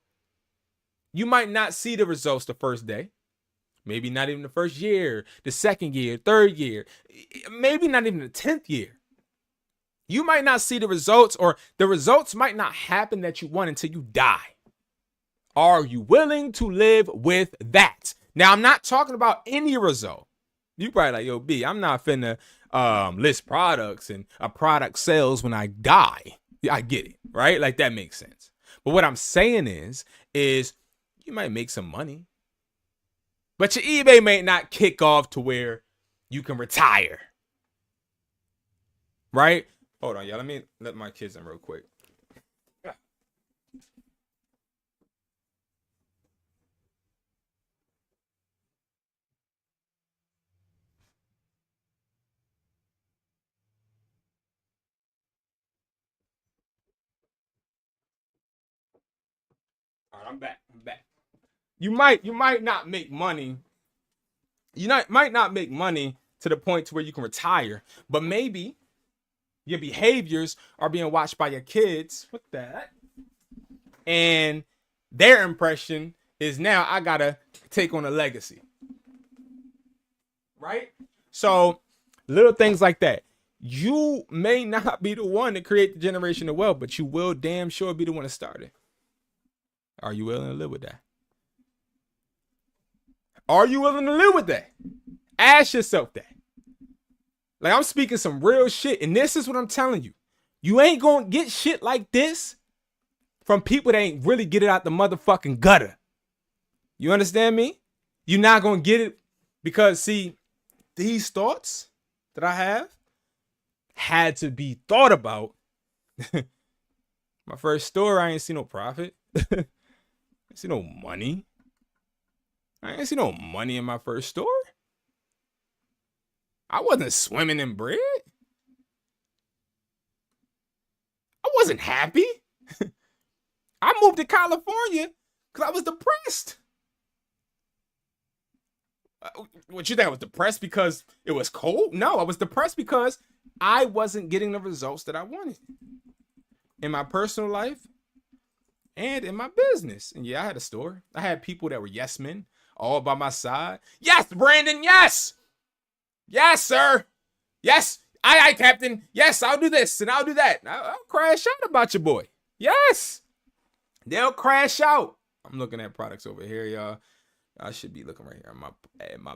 you might not see the results the first day. Maybe not even the first year, the second year, third year, maybe not even the 10th year. You might not see the results, or the results might not happen that you want until you die. Are you willing to live with that? Now, I'm not talking about any result. You probably like, yo, B, I'm not finna list products and a product sells when I die. Yeah, I get it, right? Like, that makes sense. But what I'm saying is you might make some money, but your eBay may not kick off to where you can retire, right? Hold on, y'all. Let me let my kids in real quick. All right, I'm back. You might not make money. Might not make money to the point to where you can retire, but maybe your behaviors are being watched by your kids with that. And their impression is now I gotta take on a legacy. Right? So little things like that. You may not be the one to create the generation of wealth, but you will damn sure be the one to start it. Are you willing to live with that? Are you willing to live with that? Ask yourself that. Like, I'm speaking some real shit, and this is what I'm telling you. You ain't gonna get shit like this from people that ain't really get it out the motherfucking gutter. You understand me? You're not gonna get it because, see, these thoughts that I have had to be thought about. My first store, I ain't see no profit. I ain't see no money. I ain't see no money in my first store. I wasn't swimming in bread. I wasn't happy. I moved to California Because I was depressed. What you think I was depressed because it was cold? No, I was depressed because I wasn't getting the results that I wanted in my personal life and in my business. And yeah, I had a store. I had people that were yes men all by my side. Yes, Brandon, yes. Yes, sir. Yes. Aye, Captain. Yes, I'll do this and I'll do that. I'll crash out about your boy. Yes. They'll crash out. I'm looking at products over here, y'all. I should be looking right here. My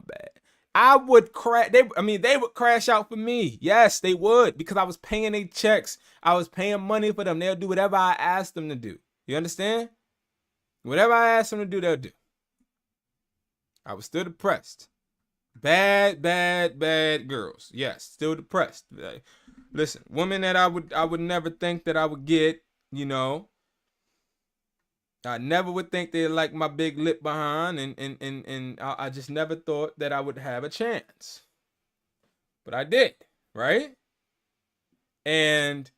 bad. I would crash. They would crash out for me. Yes, they would, because I was paying their checks. I was paying money for them. They'll do whatever I asked them to do. You understand? Whatever I asked them to do, they'll do. I was still depressed. Bad girls. Yes, still depressed. Listen, women that I would never think that I would get, you know. I never would think they'd like my big lip behind, and I just never thought that I would have a chance. But I did, right? And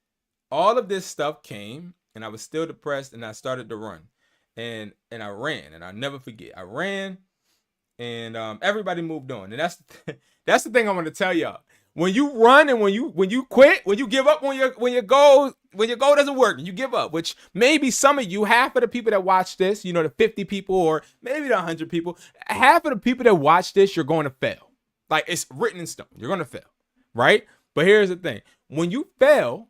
all of this stuff came, and I was still depressed, and I started to run. And I ran, and I'll never forget. I ran, and everybody moved on. And that's the thing I want to tell y'all. When you run and when you quit, when you give up when your goal doesn't work and you give up, which maybe some of you, half of the people that watch this, you know, the 50 people or maybe the 100 people, half of the people that watch this, you're going to fail. Like, it's written in stone. You're going to fail, right? But here's the thing. When you fail,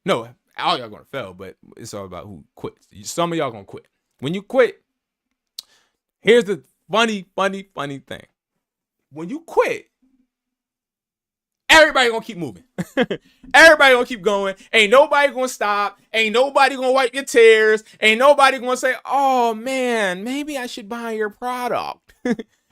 no, all y'all going to fail, but it's all about who quits. Some of y'all going to quit. When you quit, here's the funny thing. When you quit, everybody gonna keep moving. Everybody gonna keep going. Ain't nobody gonna stop. Ain't nobody gonna wipe your tears. Ain't nobody gonna say, oh man, maybe I should buy your product.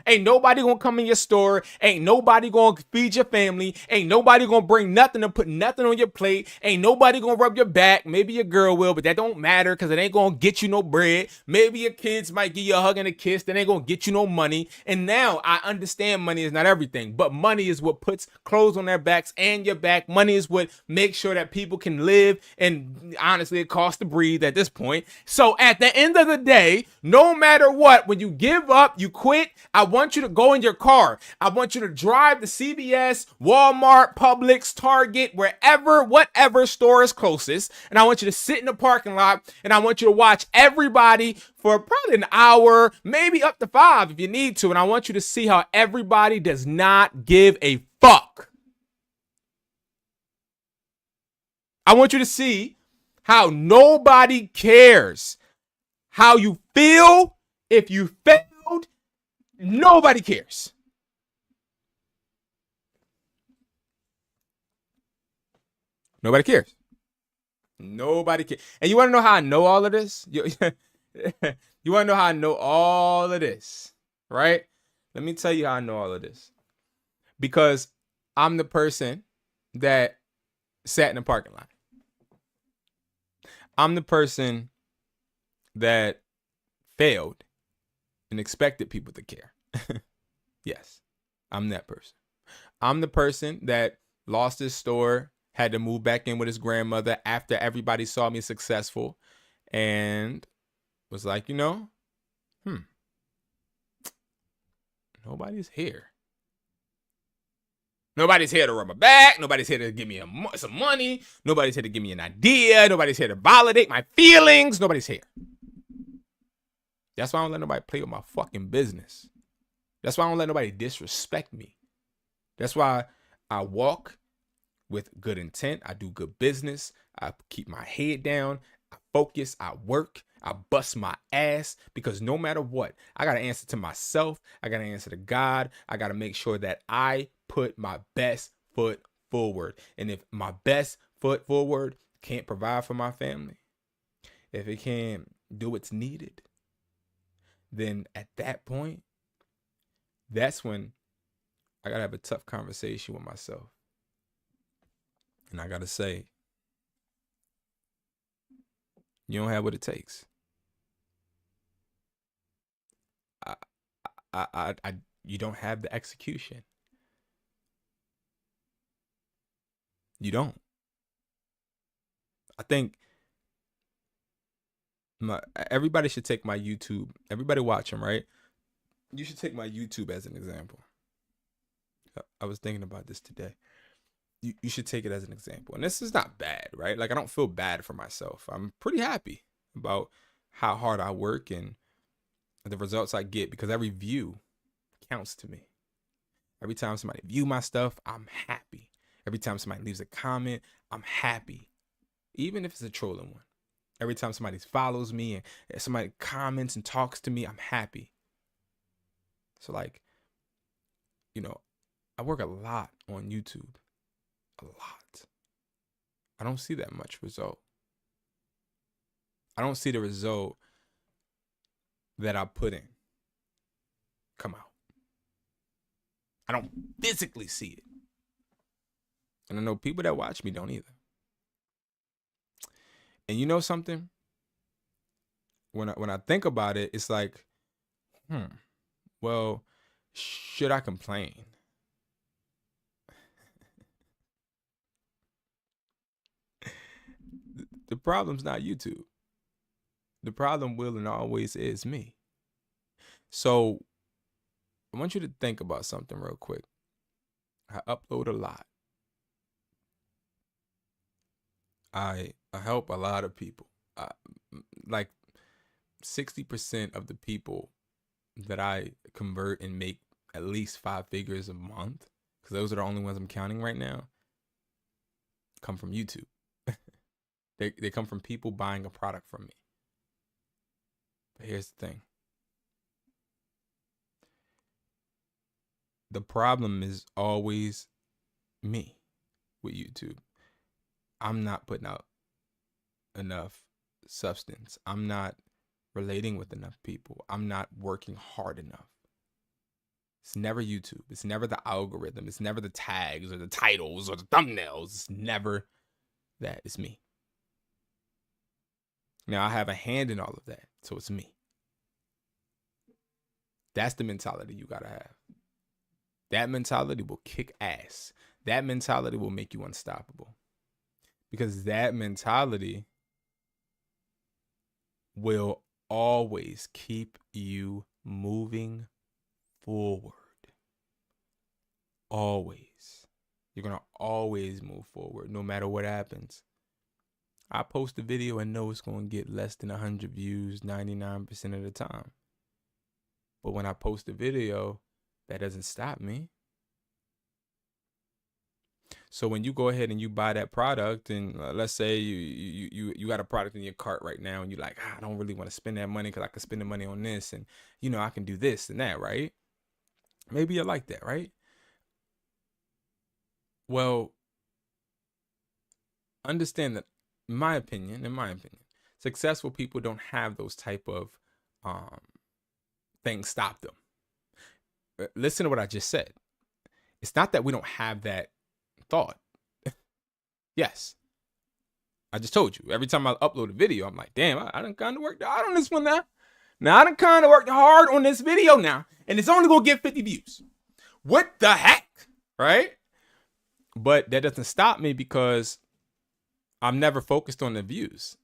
Ain't nobody gonna come in your store. Ain't nobody gonna feed your family. Ain't nobody gonna bring nothing to put nothing on your plate. Ain't nobody gonna rub your back. Maybe your girl will, but that don't matter because it ain't gonna get you no bread. Maybe your kids might give you a hug and a kiss. That ain't gonna get you no money. And now I understand money is not everything, but money is what puts clothes on their backs and your back. Money is what makes sure that people can live. And honestly, it costs to breathe at this point. So at the end of the day, no matter what, when you give up, you quit, I want you to go in your car. I want you to drive to CVS, Walmart, Publix, Target, whatever store is closest. And I want you to sit in the parking lot and I want you to watch everybody for probably an hour, maybe up to 5 if you need to. And I want you to see how everybody does not give a fuck. I want you to see how nobody cares how you feel if you failed. Nobody cares. Nobody cares. Nobody cares. And you want to know how I know all of this? You want to know how I know all of this, right? Let me tell you how I know all of this. Because I'm the person that sat in the parking lot. I'm the person that failed and expected people to care. Yes, I'm that person. I'm the person that lost his store, had to move back in with his grandmother after everybody saw me successful, and was like, nobody's here. Nobody's here to rub my back. Nobody's here to give me some money. Nobody's here to give me an idea. Nobody's here to validate my feelings. Nobody's here. That's why I don't let nobody play with my fucking business. That's why I don't let nobody disrespect me. That's why I walk with good intent. I do good business. I keep my head down. I focus. I work. I bust my ass, because no matter what, I got to answer to myself. I got to answer to God. I got to make sure that I put my best foot forward. And if my best foot forward can't provide for my family, if it can't do what's needed, then at that point, that's when I got to have a tough conversation with myself. And I got to say, you don't have what it takes. You don't have the execution. You don't. I think Everybody should take my YouTube. Everybody watching, right? You should take my YouTube as an example. I was thinking about this today. You should take it as an example. And this is not bad, right? Like, I don't feel bad for myself. I'm pretty happy about how hard I work and the results I get, because every view counts to me. Every time somebody view my stuff, I'm happy. Every time somebody leaves a comment, I'm happy. Even if it's a trolling one. Every time somebody follows me and somebody comments and talks to me, I'm happy. So, like, you know, I work a lot on YouTube. A lot. I don't see that much result. I don't see the result that I put in come out. I don't physically see it. And I know people that watch me don't either. And you know something? When I think about it, it's like, well, should I complain? The problem's not YouTube. The problem will and always is me. So I want you to think about something real quick. I upload a lot. I help a lot of people. Like 60% of the people that I convert and make at least 5 figures a month, because those are the only ones I'm counting right now, come from YouTube. They come from people buying a product from me. But here's the thing. The problem is always me with YouTube. I'm not putting out enough substance. I'm not relating with enough people. I'm not working hard enough. It's never YouTube. It's never the algorithm. It's never the tags or the titles or the thumbnails. It's never that. It's me. Now, I have a hand in all of that, so it's me. That's the mentality you gotta have. That mentality will kick ass. That mentality will make you unstoppable. Because that mentality will always keep you moving forward. Always. You're going to always move forward no matter what happens. I post a video and know it's going to get less than 100 views 99% of the time. But when I post a video, that doesn't stop me. So when you go ahead and you buy that product, and let's say you got a product in your cart right now, and you're like, I don't really want to spend that money because I can spend the money on this, and I can do this and that, right? Maybe you're like that, right? Well, understand that, in my opinion, successful people don't have those type of things stop them. Listen to what I just said. It's not that we don't have that thought. Yes. I just told you. Every time I upload a video, I'm like, damn, I done kind of worked hard on this one now. Now, I done kind of worked hard on this video now, and it's only going to get 50 views. What the heck? Right? But that doesn't stop me, because I'm never focused on the views.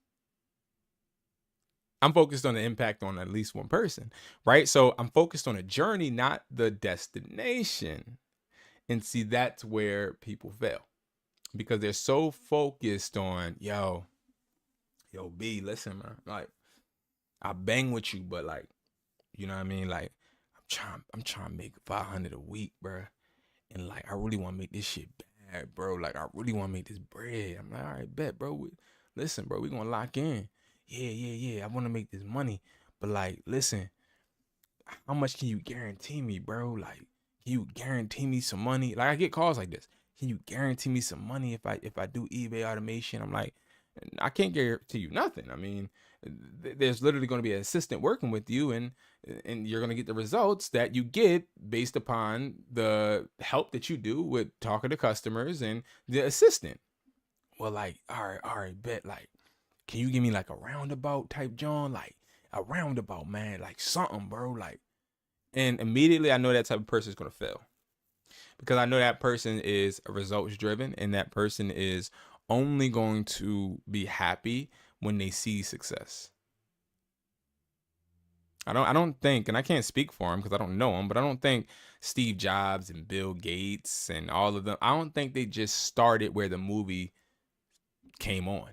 I'm focused on the impact on at least one person, right? So I'm focused on a journey, not the destination. And see, that's where people fail, because they're so focused on, yo, B, listen, man, like, I bang with you, but like, you know what I mean? Like, I'm trying to make 500 a week, bro. And like, I really want to make this shit bad, bro. Like, I really want to make this bread. I'm like, all right, bet, bro. Listen, bro, we going to lock in. Yeah. I want to make this money. But like, listen, how much can you guarantee me, bro? Like, can you guarantee me some money? Like, I get calls like this. Can you guarantee me some money if I do eBay automation? I'm like, I can't guarantee you nothing. I mean, there's literally going to be an assistant working with you, and you're going to get the results that you get based upon the help that you do with talking to customers and the assistant. Well, like, all right, bet. Like, can you give me like a roundabout type John? Like, a roundabout, man. Like, something, bro. Like, and immediately I know that type of person is going to fail, because I know that person is results driven, and that person is only going to be happy when they see success. I don't think, and I can't speak for him because I don't know him, but I don't think Steve Jobs and Bill Gates and all of them, I don't think they just started where the movie came on.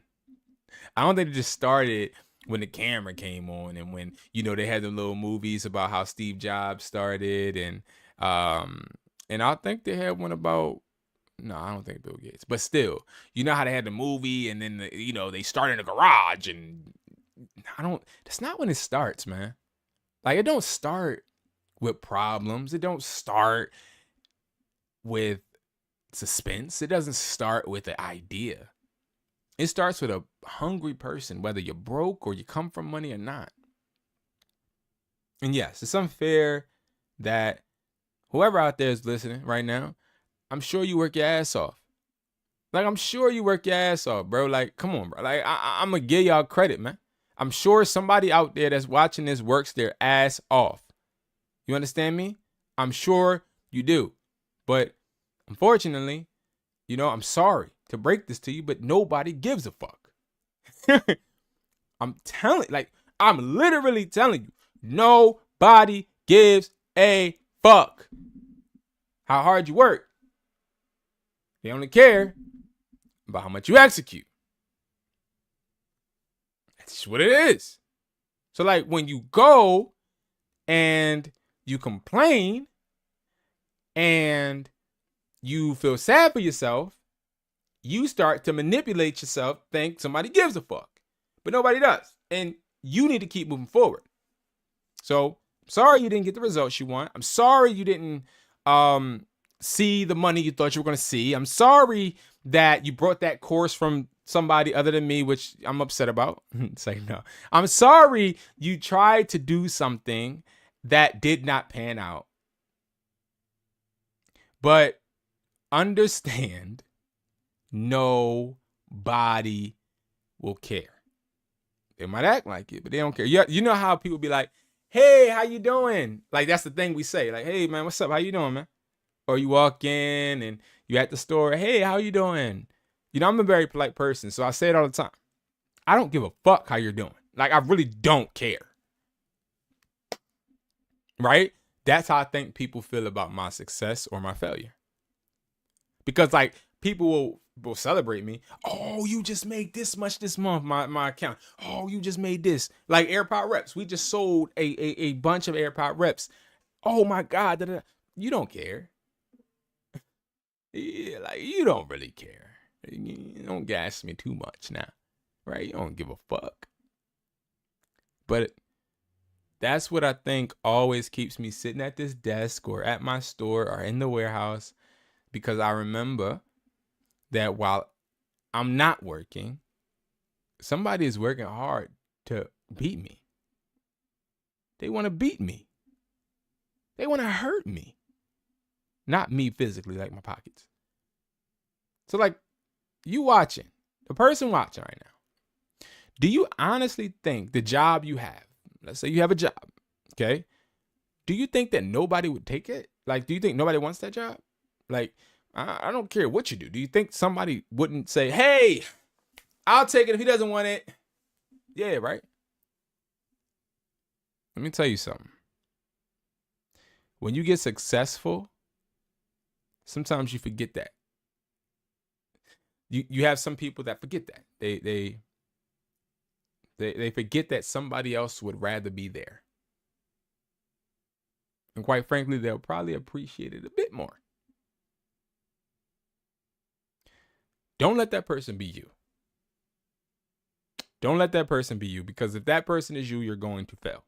I don't think they just started when the camera came on and when, they had the little movies about how Steve Jobs started and I think they had one about, no, I don't think Bill Gates, but still, you know how they had the movie and then, they started in a garage and that's not when it starts, man. Like, it don't start with problems. It don't start with suspense. It doesn't start with an idea. It starts with a hungry person, whether you're broke or you come from money or not. And yes, it's unfair that whoever out there is listening right now, I'm sure you work your ass off. Like, I'm sure you work your ass off, bro. Like, come on, bro. Like, I'm going to give y'all credit, man. I'm sure somebody out there that's watching this works their ass off. You understand me? I'm sure you do. But unfortunately, I'm sorry to break this to you, but nobody gives a fuck. I'm literally telling you, nobody gives a fuck how hard you work. They only care about how much you execute. That's just what it is. So, like, when you go and you complain and you feel sad for yourself, you start to manipulate yourself, think somebody gives a fuck. But nobody does. And you need to keep moving forward. So, sorry you didn't get the results you want. I'm sorry you didn't see the money you thought you were going to see. I'm sorry that you brought that course from somebody other than me, which I'm upset about. It's like, no. I'm sorry you tried to do something that did not pan out. But understand, nobody will care. They might act like it, but they don't care. You know how people be like, hey, how you doing? Like, that's the thing we say. Like, hey, man, what's up? How you doing, man? Or you walk in and you at the store. Hey, how you doing? I'm a very polite person, so I say it all the time. I don't give a fuck how you're doing. Like, I really don't care. Right? That's how I think people feel about my success or my failure. Because, like, people will celebrate me. Oh, you just made this much this month, my account. Oh, you just made this. Like AirPod reps. We just sold a bunch of AirPod reps. Oh my God. Da-da-da. You don't care. Yeah, like, you don't really care. You don't gas me too much now. Right? You don't give a fuck. But that's what I think always keeps me sitting at this desk or at my store or in the warehouse. Because I remember that while I'm not working, somebody is working hard to beat me. They want to beat me. They want to hurt me. Not me physically, like my pockets. So, like, you watching, the person watching right now, do you honestly think the job you have, let's say you have a job, okay? Do you think that nobody would take it? Like, do you think nobody wants that job? Like, I don't care what you do. Do you think somebody wouldn't say, hey, I'll take it if he doesn't want it? Yeah, right? Let me tell you something. When you get successful, sometimes you forget that. You have some people that forget that. They forget that somebody else would rather be there. And quite frankly, they'll probably appreciate it a bit more. Don't let that person be you. Don't let that person be you, because if that person is you, you're going to fail.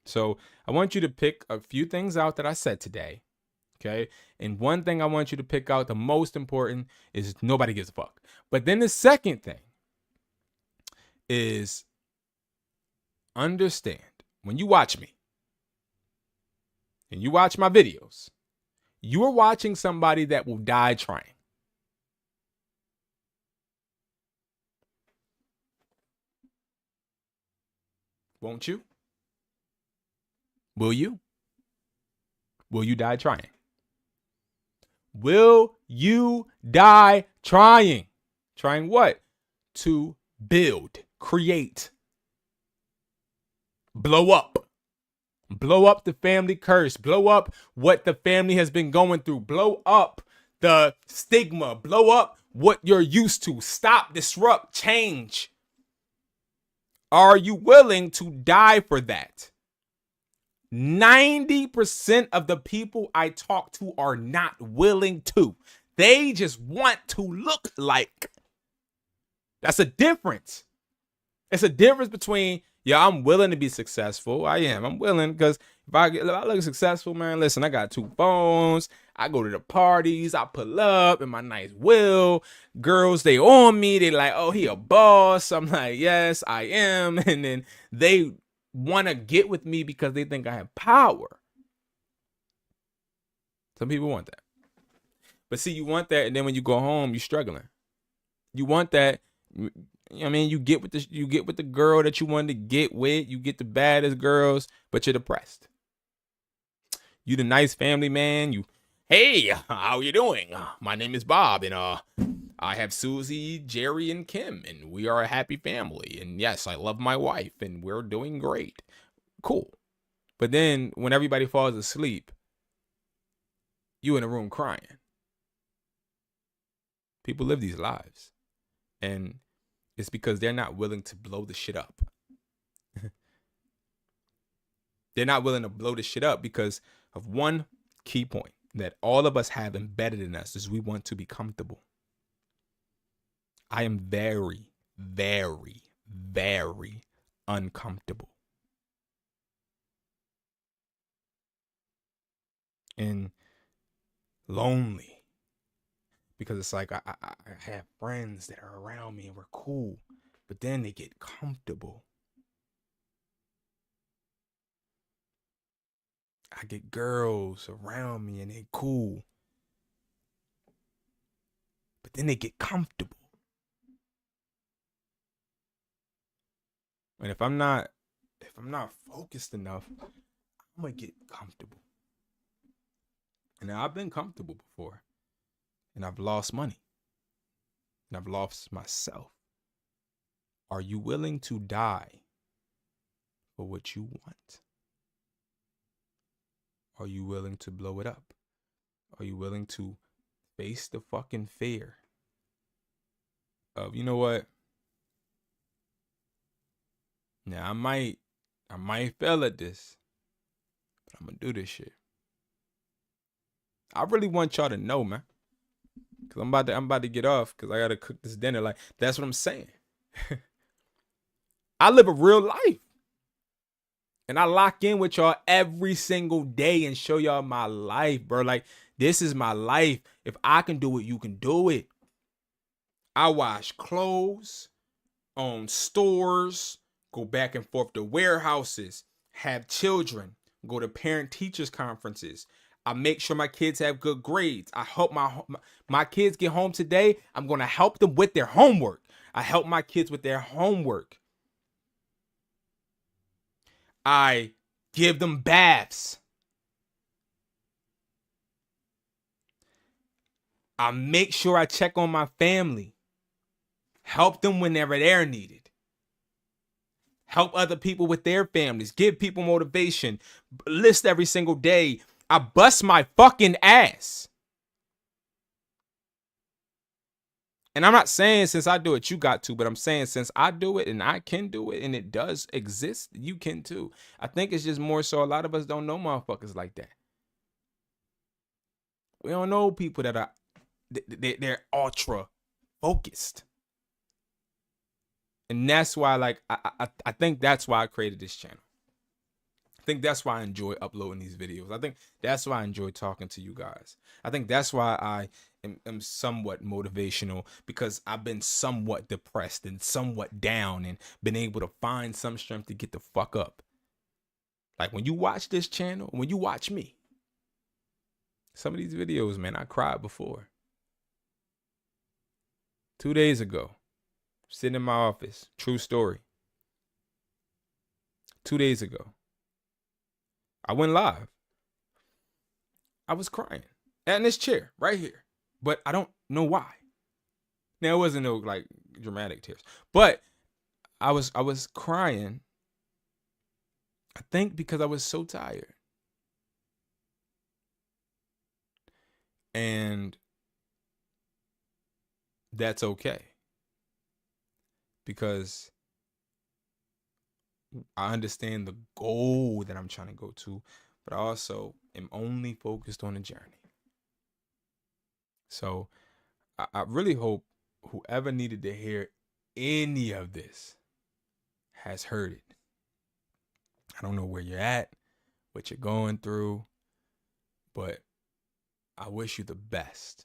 So I want you to pick a few things out that I said today. Okay. And one thing I want you to pick out, the most important, is nobody gives a fuck. But then the second thing is understand, when you watch me and you watch my videos, you are watching somebody that will die trying. Won't you? Will you? Will you die trying? Will you die trying? Trying what? To build, create. blow up. Blow up the family curse. Blow up what the family has been going through. Blow up the stigma. Blow up what you're used to. Stop, disrupt, change. Are you willing to die for that? 90% of the people I talk to are not willing to. They just want to look like. That's a difference. It's a difference between, yeah, I'm willing to be successful. I am. I'm willing, because if I look successful, man, listen, I got 2 phones. I go to the parties. I pull up in my nice wheel. Girls, they on me. They like, oh, he a boss. I'm like, yes, I am. And then they want to get with me because they think I have power. Some people want that. But see, you want that, and then when you go home, you're struggling. You want that. I mean, you get with the girl that you wanted to get with. You get the baddest girls, but you're depressed. You the nice family man. Hey, how you doing? My name is Bob, and I have Susie, Jerry, and Kim, and we are a happy family. And yes, I love my wife, and we're doing great. Cool. But then when everybody falls asleep, you in a room crying. People live these lives, and it's because they're not willing to blow the shit up. They're not willing to blow the shit up because of one key point that all of us have embedded in us is we want to be comfortable. I am very, very, very uncomfortable. And lonely. Because it's like I have friends that are around me and we're cool, but then they get comfortable. I get girls around me and they cool, but then they get comfortable. And if I'm not focused enough, I'm gonna get comfortable. And now I've been comfortable before. And I've lost money. And I've lost myself. Are you willing to die for what you want? Are you willing to blow it up? Are you willing to face the fucking fear of, you know what? Now I might fail at this, but I'm gonna do this shit. I really want y'all to know, man. Cause I'm about to get off because I gotta cook this dinner. Like, that's what I'm saying. I live a real life. And I lock in with y'all every single day and show y'all my life, bro. Like, this is my life. If I can do it, you can do it. I wash clothes, own stores, go back and forth to warehouses, have children, go to parent-teachers conferences. I make sure my kids have good grades. I help my kids get home today. I'm going to help them with their homework. I help my kids with their homework. I give them baths. I make sure I check on my family. Help them whenever they're needed. Help other people with their families. Give people motivation. List every single day. I bust my fucking ass. And I'm not saying since I do it, you got to, but I'm saying since I do it and I can do it and it does exist, you can too. I think it's just more so a lot of us don't know motherfuckers like that. We don't know people that are, they're ultra focused. And that's why, like, I think that's why I created this channel. I think that's why I enjoy uploading these videos. I think that's why I enjoy talking to you guys. I think that's why I am somewhat motivational, because I've been somewhat depressed and somewhat down and been able to find some strength to get the fuck up. Like, when you watch this channel, when you watch me, some of these videos, man, I cried before. 2 days ago, sitting in my office, true story. 2 days ago, I went live. I was crying in this chair right here, but I don't know why. Now, it wasn't no like dramatic tears, but I was crying I think because I was so tired. And that's okay. Because I understand the goal that I'm trying to go to, but I also am only focused on the journey. So I really hope whoever needed to hear any of this has heard it. I don't know where you're at, what you're going through, but I wish you the best.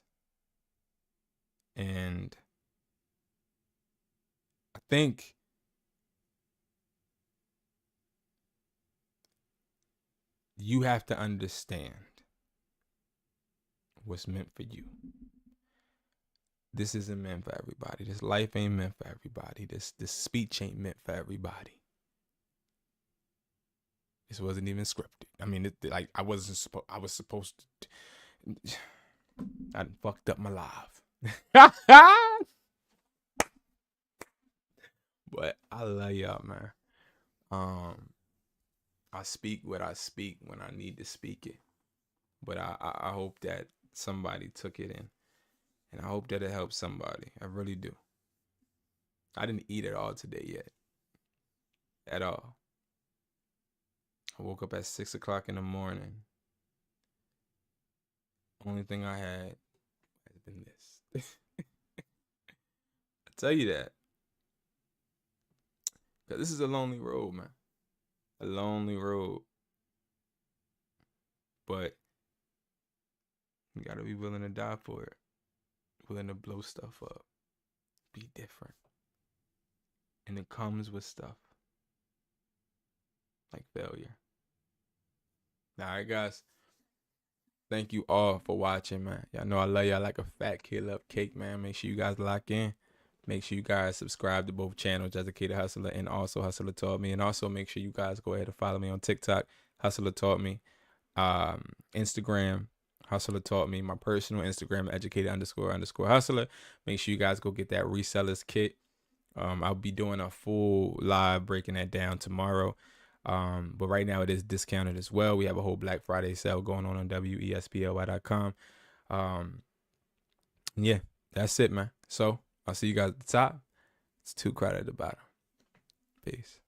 And I think you have to understand what's meant for you. This isn't meant for everybody. This life ain't meant for everybody. This speech ain't meant for everybody. This wasn't even scripted. I mean, I was supposed to. I done fucked up my life. But I love y'all, man. I speak what I speak when I need to speak it. But I hope that somebody took it in. And I hope that it helps somebody. I really do. I didn't eat at all today yet. At all. I woke up at 6 o'clock in the morning. Only thing I had has been this. I tell you that. Because this is a lonely road, man. A lonely road. But you got to be willing to die for it. Willing to blow stuff up. Be different. And it comes with stuff. Like failure. Alright, guys. Thank you all for watching, man. Y'all know I love y'all like a fat kid love cake, man. Make sure you guys lock in. Make sure you guys subscribe to both channels, Educated Hustler and also Hustler Taught Me. And also make sure you guys go ahead and follow me on TikTok, Hustler Taught Me. Instagram, Hustler Taught Me. My personal Instagram, Educated__Hustler. Make sure you guys go get that resellers kit. I'll be doing a full live breaking that down tomorrow. But right now it is discounted as well. We have a whole Black Friday sale going on WESPLY.com. Yeah, that's it, man. So I'll see you guys at the top. It's too crowded at the bottom. Peace.